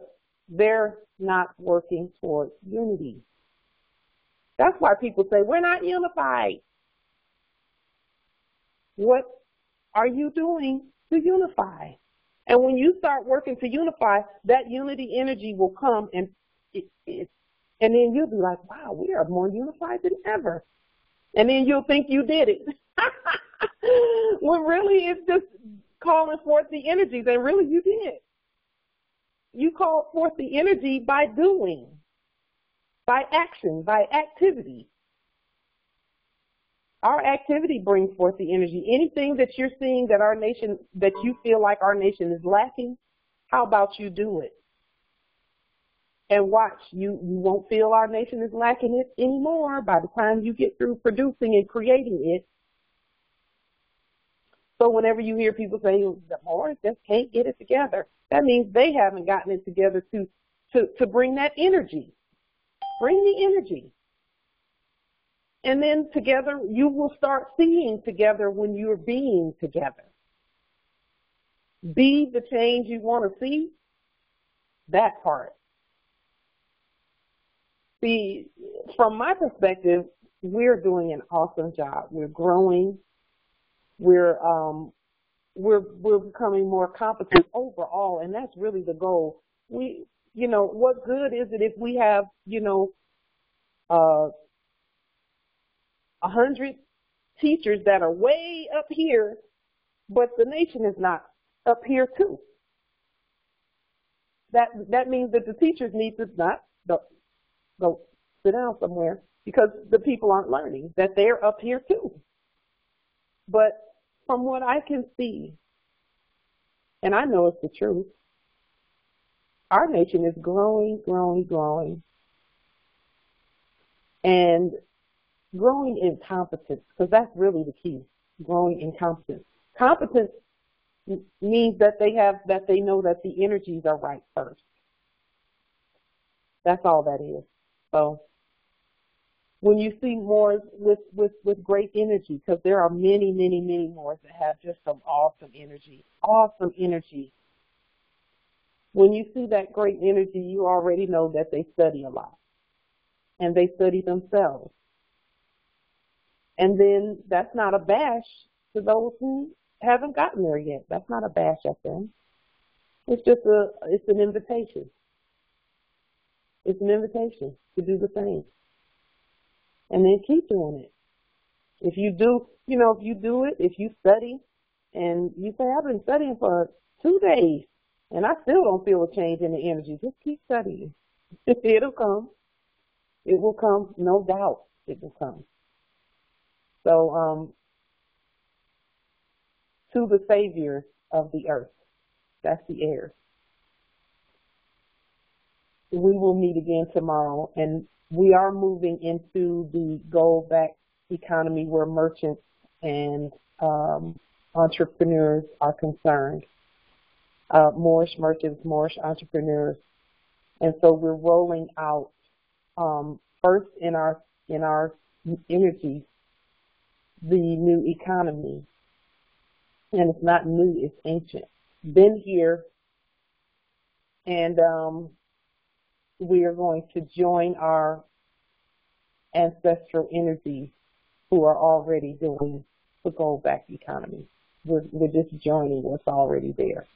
they're not working towards unity. That's why people say, we're not unified. What are you doing to unify? And when you start working to unify, that unity energy will come, and and then you'll be like, wow, we are more unified than ever. And then you'll think you did it. When really it's just calling forth the energies, and really you did. You called forth the energy by doing, by action, by activity. Our activity brings forth the energy. Anything that you're seeing that our nation, that you feel like our nation is lacking, how about you do it? And watch, you won't feel our nation is lacking it anymore by the time you get through producing and creating it. So whenever you hear people say, the Moors just can't get it together, that means they haven't gotten it together to bring that energy. Bring the energy. And then together, you will start seeing together when you're being together. Be the change you want to see, that part. See, from my perspective, we're doing an awesome job. We're growing. We're becoming more competent overall, and that's really the goal. What good is it if we have, 100 teachers that are way up here, but the nation is not up here too? That means that the teachers need to not go sit down somewhere because the people aren't learning that they're up here too. But from what I can see, and I know it's the truth, our nation is growing, and growing in competence, because that's really the key, growing in competence. Competence means that they know that the energies are right first. That's all that is. So when you see Moors with great energy, because there are many, many, many Moors that have just some awesome energy. When you see that great energy, you already know that they study a lot. And they study themselves. And then that's not a bash to those who haven't gotten there yet. That's not a bash at them. It's just it's an invitation. It's an invitation to do the same. And then keep doing it. If you do it, if you study and you say, I've been studying for 2 days and I still don't feel a change in the energy, just keep studying. It'll come. It will come, no doubt it will come. So, to the Savior of the earth, that's the heir. we will meet again tomorrow, and we are moving into the gold-backed economy where merchants and entrepreneurs are concerned. Moorish merchants, Moorish entrepreneurs, and so we're rolling out first in our energy the new economy, and it's not new, it's ancient. Been here, and we are going to join our ancestral energies who are already doing the gold-backed economy. We're just joining what's already there.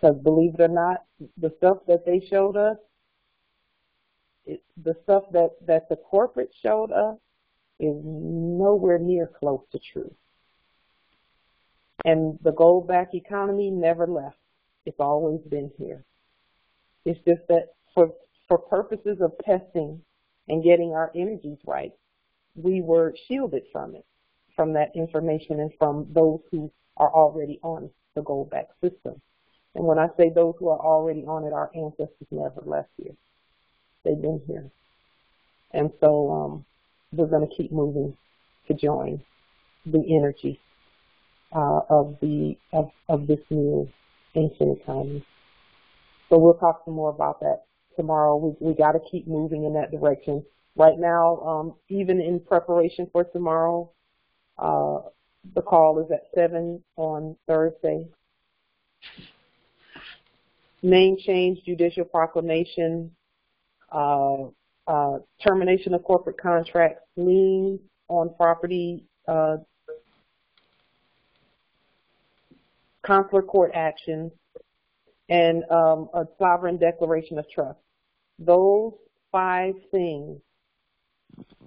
Because believe it or not, the stuff that they showed us, the stuff that the corporate showed us is nowhere near close to true. And the gold-backed economy never left. It's always been here. It's just that for purposes of testing and getting our energies right, we were shielded from it, from that information and from those who are already on the gold-backed system. And when I say those who are already on it, our ancestors never left here. They've been here. And so we're going to keep moving to join the energy of this new ancient economy. So we'll talk some more about that tomorrow. We got to keep moving in that direction. Right now, even in preparation for tomorrow, the call is at 7 on Thursday. Name change, judicial proclamation, termination of corporate contracts, liens on property, consular court actions, and a sovereign declaration of trust. Those 5 things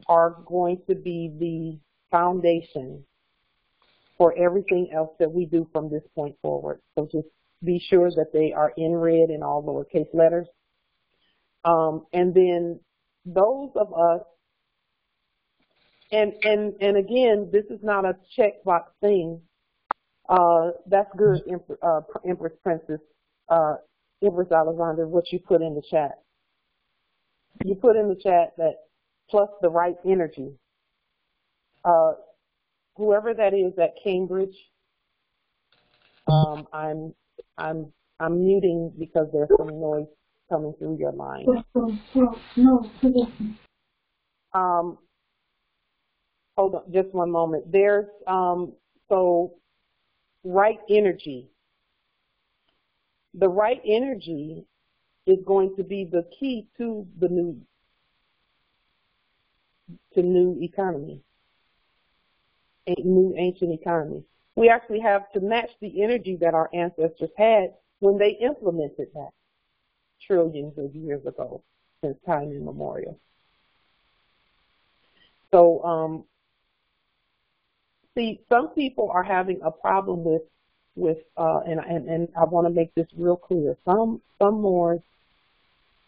are going to be the foundation for everything else that we do from this point forward. So just be sure that they are in red in all lowercase letters. And then those of us, and again, this is not a checkbox thing. That's good, Empress Princess, Empress Alexander, what you put in the chat. You put in the chat that plus the right energy. Whoever that is at Cambridge, I'm muting because there's some noise coming through your line. Hold on, just one moment. There's so right energy. The right energy is going to be the key to the new economy, a new ancient economy. We actually have to match the energy that our ancestors had when they implemented that trillions of years ago, since time immemorial. So, see, some people are having a problem with and I want to make this real clear. Some Moors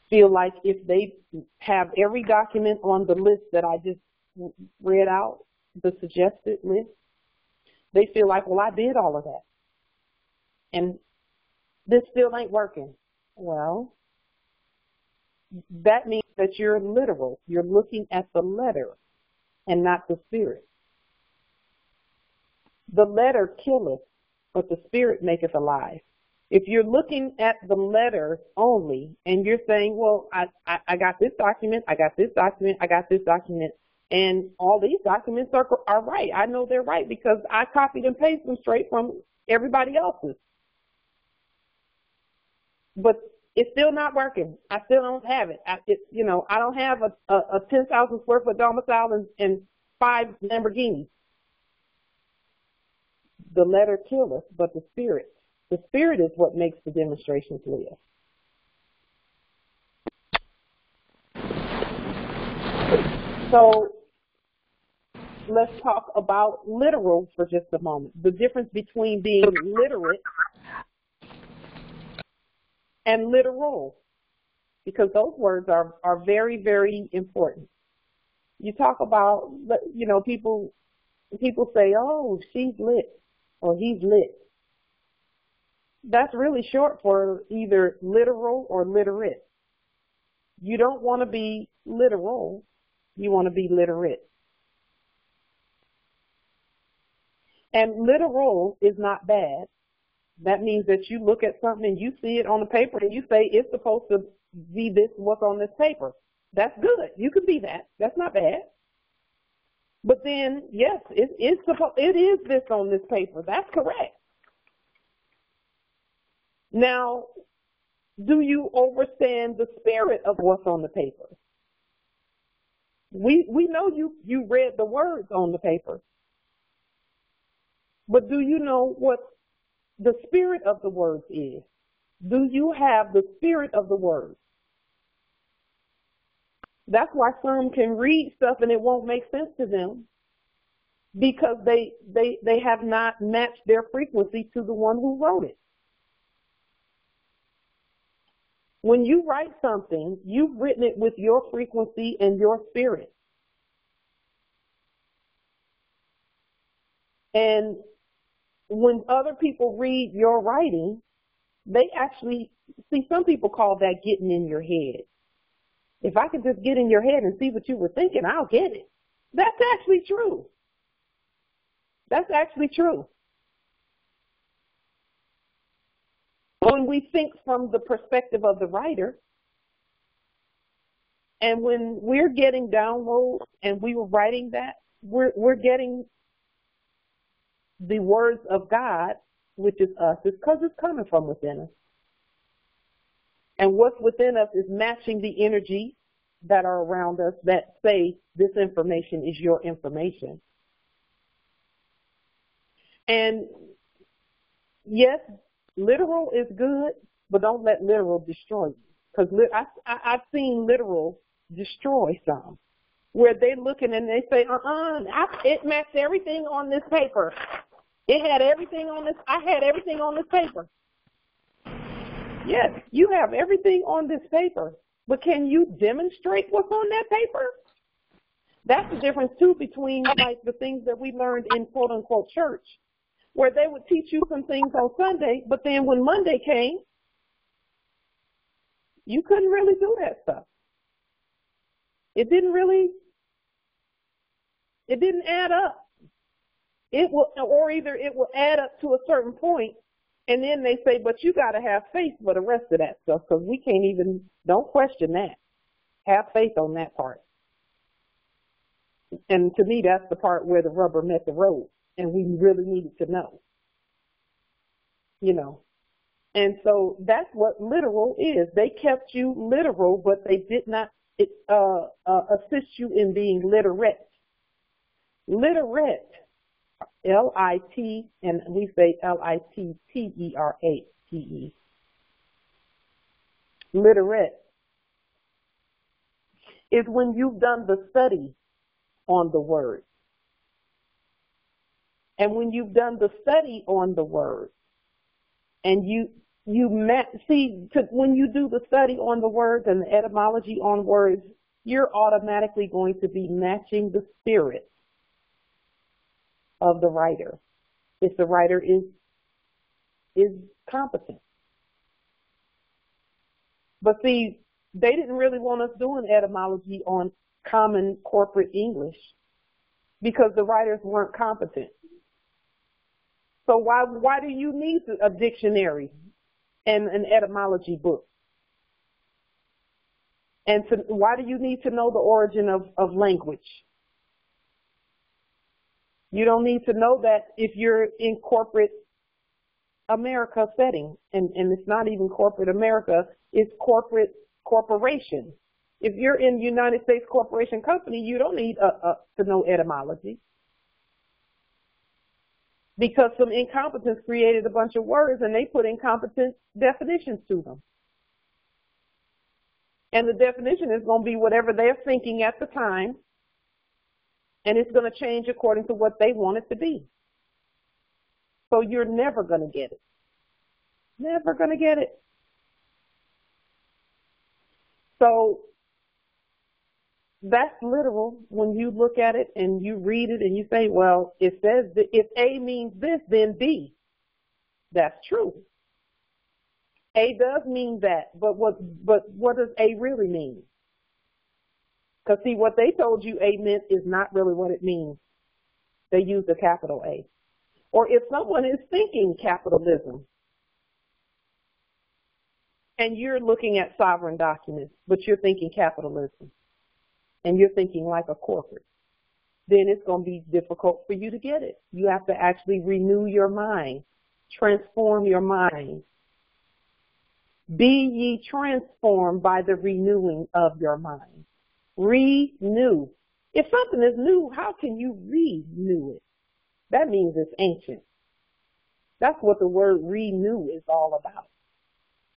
feel like if they have every document on the list that I just read out, the suggested list, they feel like, well, I did all of that, and this still ain't working. Well, that means that you're literal. You're looking at the letter and not the spirit. The letter killeth, but the spirit maketh alive. If you're looking at the letter only and you're saying, well, I got this document, I got this document, I got this document, and all these documents are right. I know they're right because I copied and pasted them straight from everybody else's. But it's still not working. I still don't have it. I don't have a 10,000 square foot domicile and 5 Lamborghinis. The letter killeth, but the spirit is what makes the demonstrations live. So let's talk about literal for just a moment. The difference between being literate and literal, because those words are very, very important. You talk about, people say, oh, she's lit or he's lit. That's really short for either literal or literate. You don't want to be literal. You want to be literate. And literal is not bad. That means that you look at something and you see it on the paper and you say it's supposed to be this, what's on this paper. That's good. You can be that. That's not bad. But then, yes, it is this on this paper. That's correct. Now, do you understand the spirit of what's on the paper? We know you read the words on the paper. But do you know what the spirit of the words is? Do you have the spirit of the words? That's why some can read stuff and it won't make sense to them, because they have not matched their frequency to the one who wrote it. When you write something, you've written it with your frequency and your spirit. And when other people read your writing, they actually see, some people call that getting in your head. If I can just get in your head and see what you were thinking, I'll get it. That's actually true. That's actually true. When we think from the perspective of the writer, and when we're getting downloads and we were writing that, we're getting the words of God, which is us. It's because it's coming from within us. And what's within us is matching the energy that are around us that say this information is your information. And yes, literal is good, but don't let literal destroy you. Because I've seen literal destroy some, where they're looking and they say, it matched everything on this paper. It had everything on this. I had everything on this paper. Yes, you have everything on this paper, but can you demonstrate what's on that paper? That's the difference, too, between like the things that we learned in quote-unquote church, where they would teach you some things on Sunday, but then when Monday came, you couldn't really do that stuff. It didn't add up. It will, or either it will add up to a certain point, and then they say, but you got to have faith for the rest of that stuff, because we can't even, don't question that. Have faith on that part. And to me, that's the part where the rubber met the road, and we really needed to know. You know. And so that's what literal is. They kept you literal, but they did not assist you in being literate. Literate. L-I-T, and we say L-I-T-T-E-R-A-T-E. Literate is when you've done the study on the word. And when you've done the study on the word, and when you do the study on the words and the etymology on words, you're automatically going to be matching the spirit of the writer, if the writer is competent. But see, they didn't really want us doing etymology on common corporate English because the writers weren't competent. So why do you need a dictionary and an etymology book? And why do you need to know the origin of language? You don't need to know that if you're in corporate America setting, and it's not even corporate America, it's corporation. If you're in United States corporation company, you don't need to know etymology, because some incompetence created a bunch of words and they put incompetent definitions to them. And the definition is going to be whatever they're thinking at the time, and it's going to change according to what they want it to be. So you're never going to get it. Never going to get it. So that's literal when you look at it and you read it and you say, well, it says that if A means this, then B. That's true. A does mean that, but what does A really mean? Because see, what they told you A meant is not really what it means. They used a capital A. Or if someone is thinking capitalism, and you're looking at sovereign documents, but you're thinking capitalism, and you're thinking like a corporate, then it's going to be difficult for you to get it. You have to actually renew your mind, transform your mind. Be ye transformed by the renewing of your mind. Renew. If something is new, how can you renew it? That means it's ancient. That's what the word renew is all about.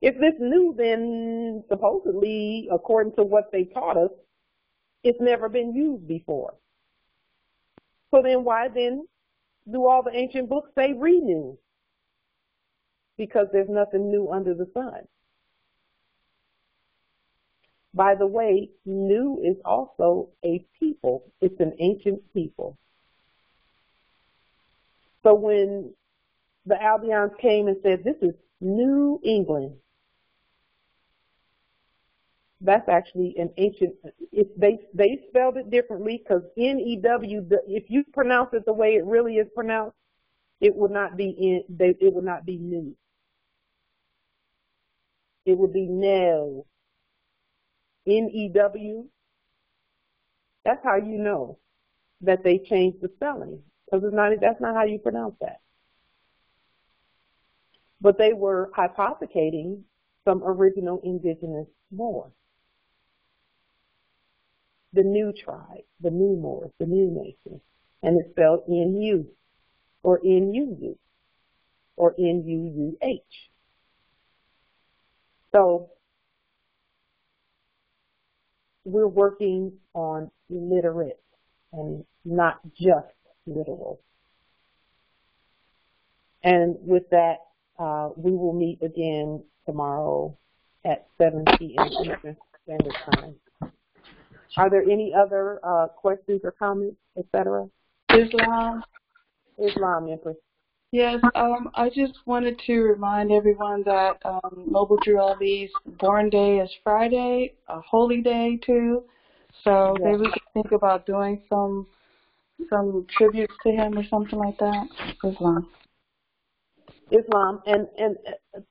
If it's new, then supposedly, according to what they taught us, it's never been used before. So then why then do all the ancient books say renew? Because there's nothing new under the sun. By the way, new is also a people. It's an ancient people. So when the Albions came and said, this is New England, that's actually an ancient, they spelled it differently because N-E-W, if you pronounce it the way it really is pronounced, it would not be new. It would be no. N-E-W. That's how you know that they changed the spelling, because that's not how you pronounce that. But they were hypothecating some original indigenous Moors. The new tribe, the new Moors, the new nation. And it's spelled N-U, or N-U-U, or N-U-U-H. So we're working on literate and not just literal. And with that, we will meet again tomorrow at 7 p.m. Eastern Standard Time. Are there any other questions or comments, etc.? Islam, Empress. yes, I just wanted to remind everyone that Noble Drew Ali's born day is Friday, a holy day too. So Yes. maybe we could think about doing some tributes to him or something like that. Islam, and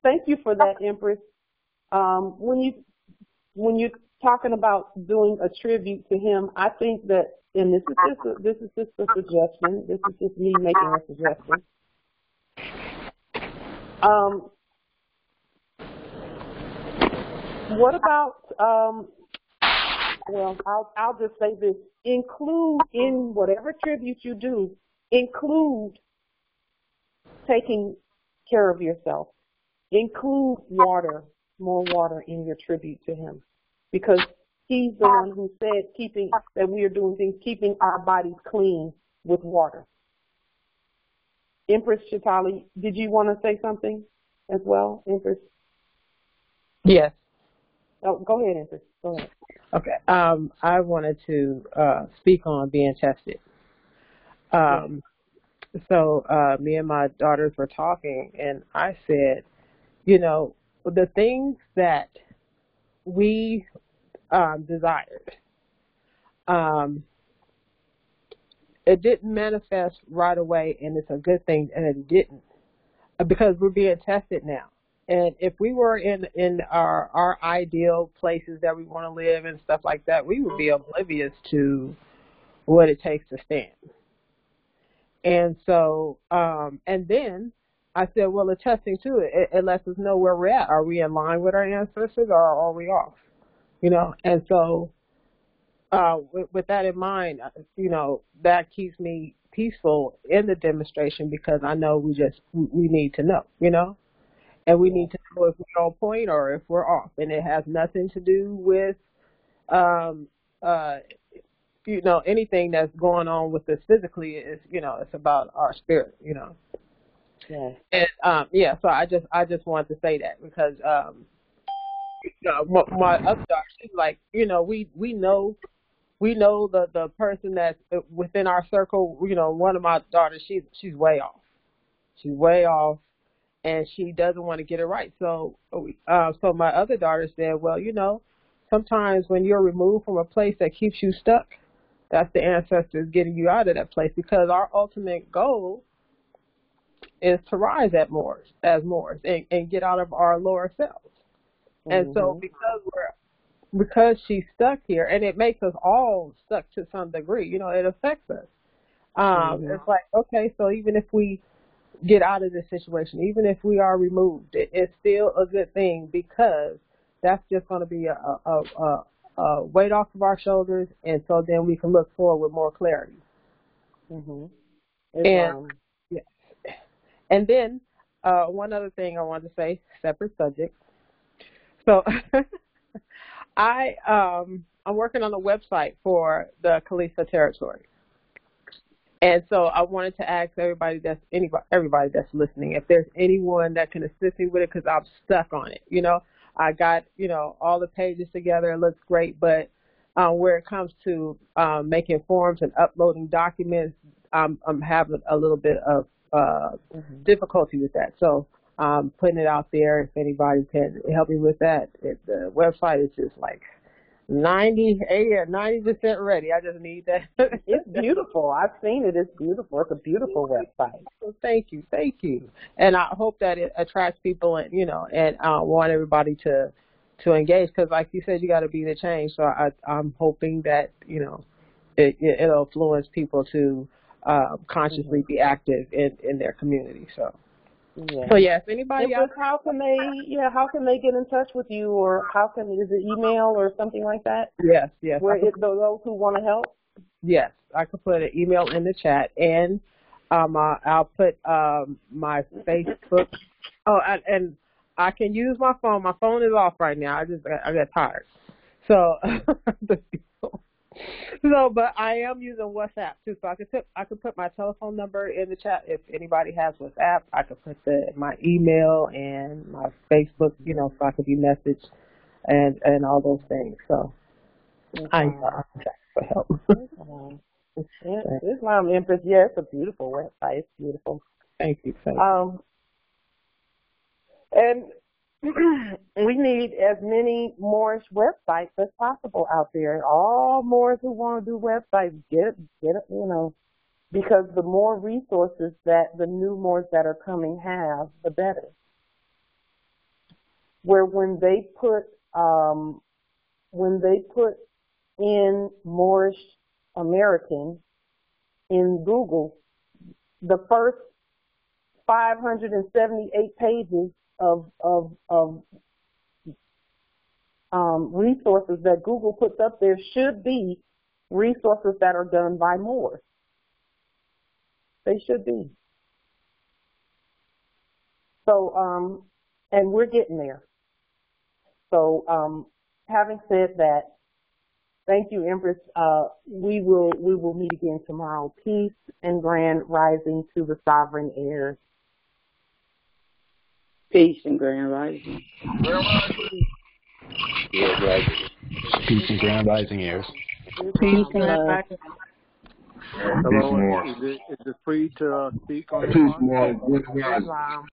thank you for that, Empress. When you're talking about doing a tribute to him, I think that, and this is just a suggestion. This is just me making a suggestion. What about? Well, I'll just say this: include in whatever tribute you do, include taking care of yourself. Include water, more water in your tribute to him, because he's the one who said that we are doing things, keeping our bodies clean with water. Empress Chitali, did you want to say something as well, Empress? Yes. Oh, go ahead, Empress. Go ahead. Okay. I wanted to speak on being tested. So me and my daughters were talking, and I said, the things that we desired, it didn't manifest right away, and it's a good thing, and it didn't, because we're being tested now. And if we were in our ideal places that we want to live and stuff like that, we would be oblivious to what it takes to stand. And so, and then I said, well, the testing too, it lets us know where we're at. Are we in line with our ancestors, or are we off? And so with that in mind, that keeps me peaceful in the demonstration, because I know we need to know, and we need to know if we're on point or if we're off. And it has nothing to do with, anything that's going on with us physically. Is, it's about our spirit, Yeah. And so I just wanted to say that, because my other daughter, she's like, we know the person that's within our circle. One of my daughters, she's way off. She's way off, and she doesn't want to get it right. So so my other daughter said, well, sometimes when you're removed from a place that keeps you stuck, that's the ancestors getting you out of that place, because our ultimate goal is to rise as Moors and get out of our lower selves. And so because she's stuck here, and it makes us all stuck to some degree, it affects us. It's like, okay, so even if we get out of this situation, even if we are removed, it's still a good thing, because that's just going to be a weight off of our shoulders, and so then we can look forward with more clarity. And yes. And then one other thing I wanted to say, separate subject. So I'm working on a website for the Khalifa territory. And so I wanted to ask everybody that's listening, if there's anyone that can assist me with it, because I'm stuck on it. I got, all the pages together. It looks great. But where it comes to making forms and uploading documents, I'm having a little bit of difficulty with that. So I'm putting it out there. If anybody can help me with that, the website is just like 90% ready. I just need that. It's beautiful. I've seen it. It's beautiful. It's a beautiful website. Well, thank you. And I hope that it attracts people, and and I want everybody to engage, because, like you said, you got to be the change. So I'm hoping that it'll influence people to consciously be active in their community. So. Yeah. So yes, anybody else? How can they get in touch with you, or is it email or something like that? Yes. Those who want to help? Yes, I could put an email in the chat, and I'll put my Facebook. Oh, and I can use my phone. My phone is off right now. I got tired. So but I am using WhatsApp too. So I could put my telephone number in the chat if anybody has WhatsApp. I could put my email and my Facebook, so I could be messaged and all those things. So I'm for help. Islam Empress, it's a beautiful website. It's beautiful. Thank you. And we need as many Moorish websites as possible out there. All Moors who want to do websites, get it, because the more resources that the new Moors that are coming have, the better. Where when they put in Moorish American in Google, the first 578 pages of resources that Google puts up there should be resources that are done by Moors. They should be. So, and we're getting there. So, having said that, thank you, Empress. We will meet again tomorrow. Peace and grand rising to the sovereign heirs. Peace and grand rising. Peace and grand rising heirs. Peace and grand rising. Hello, is it free to speak on this one? Islam.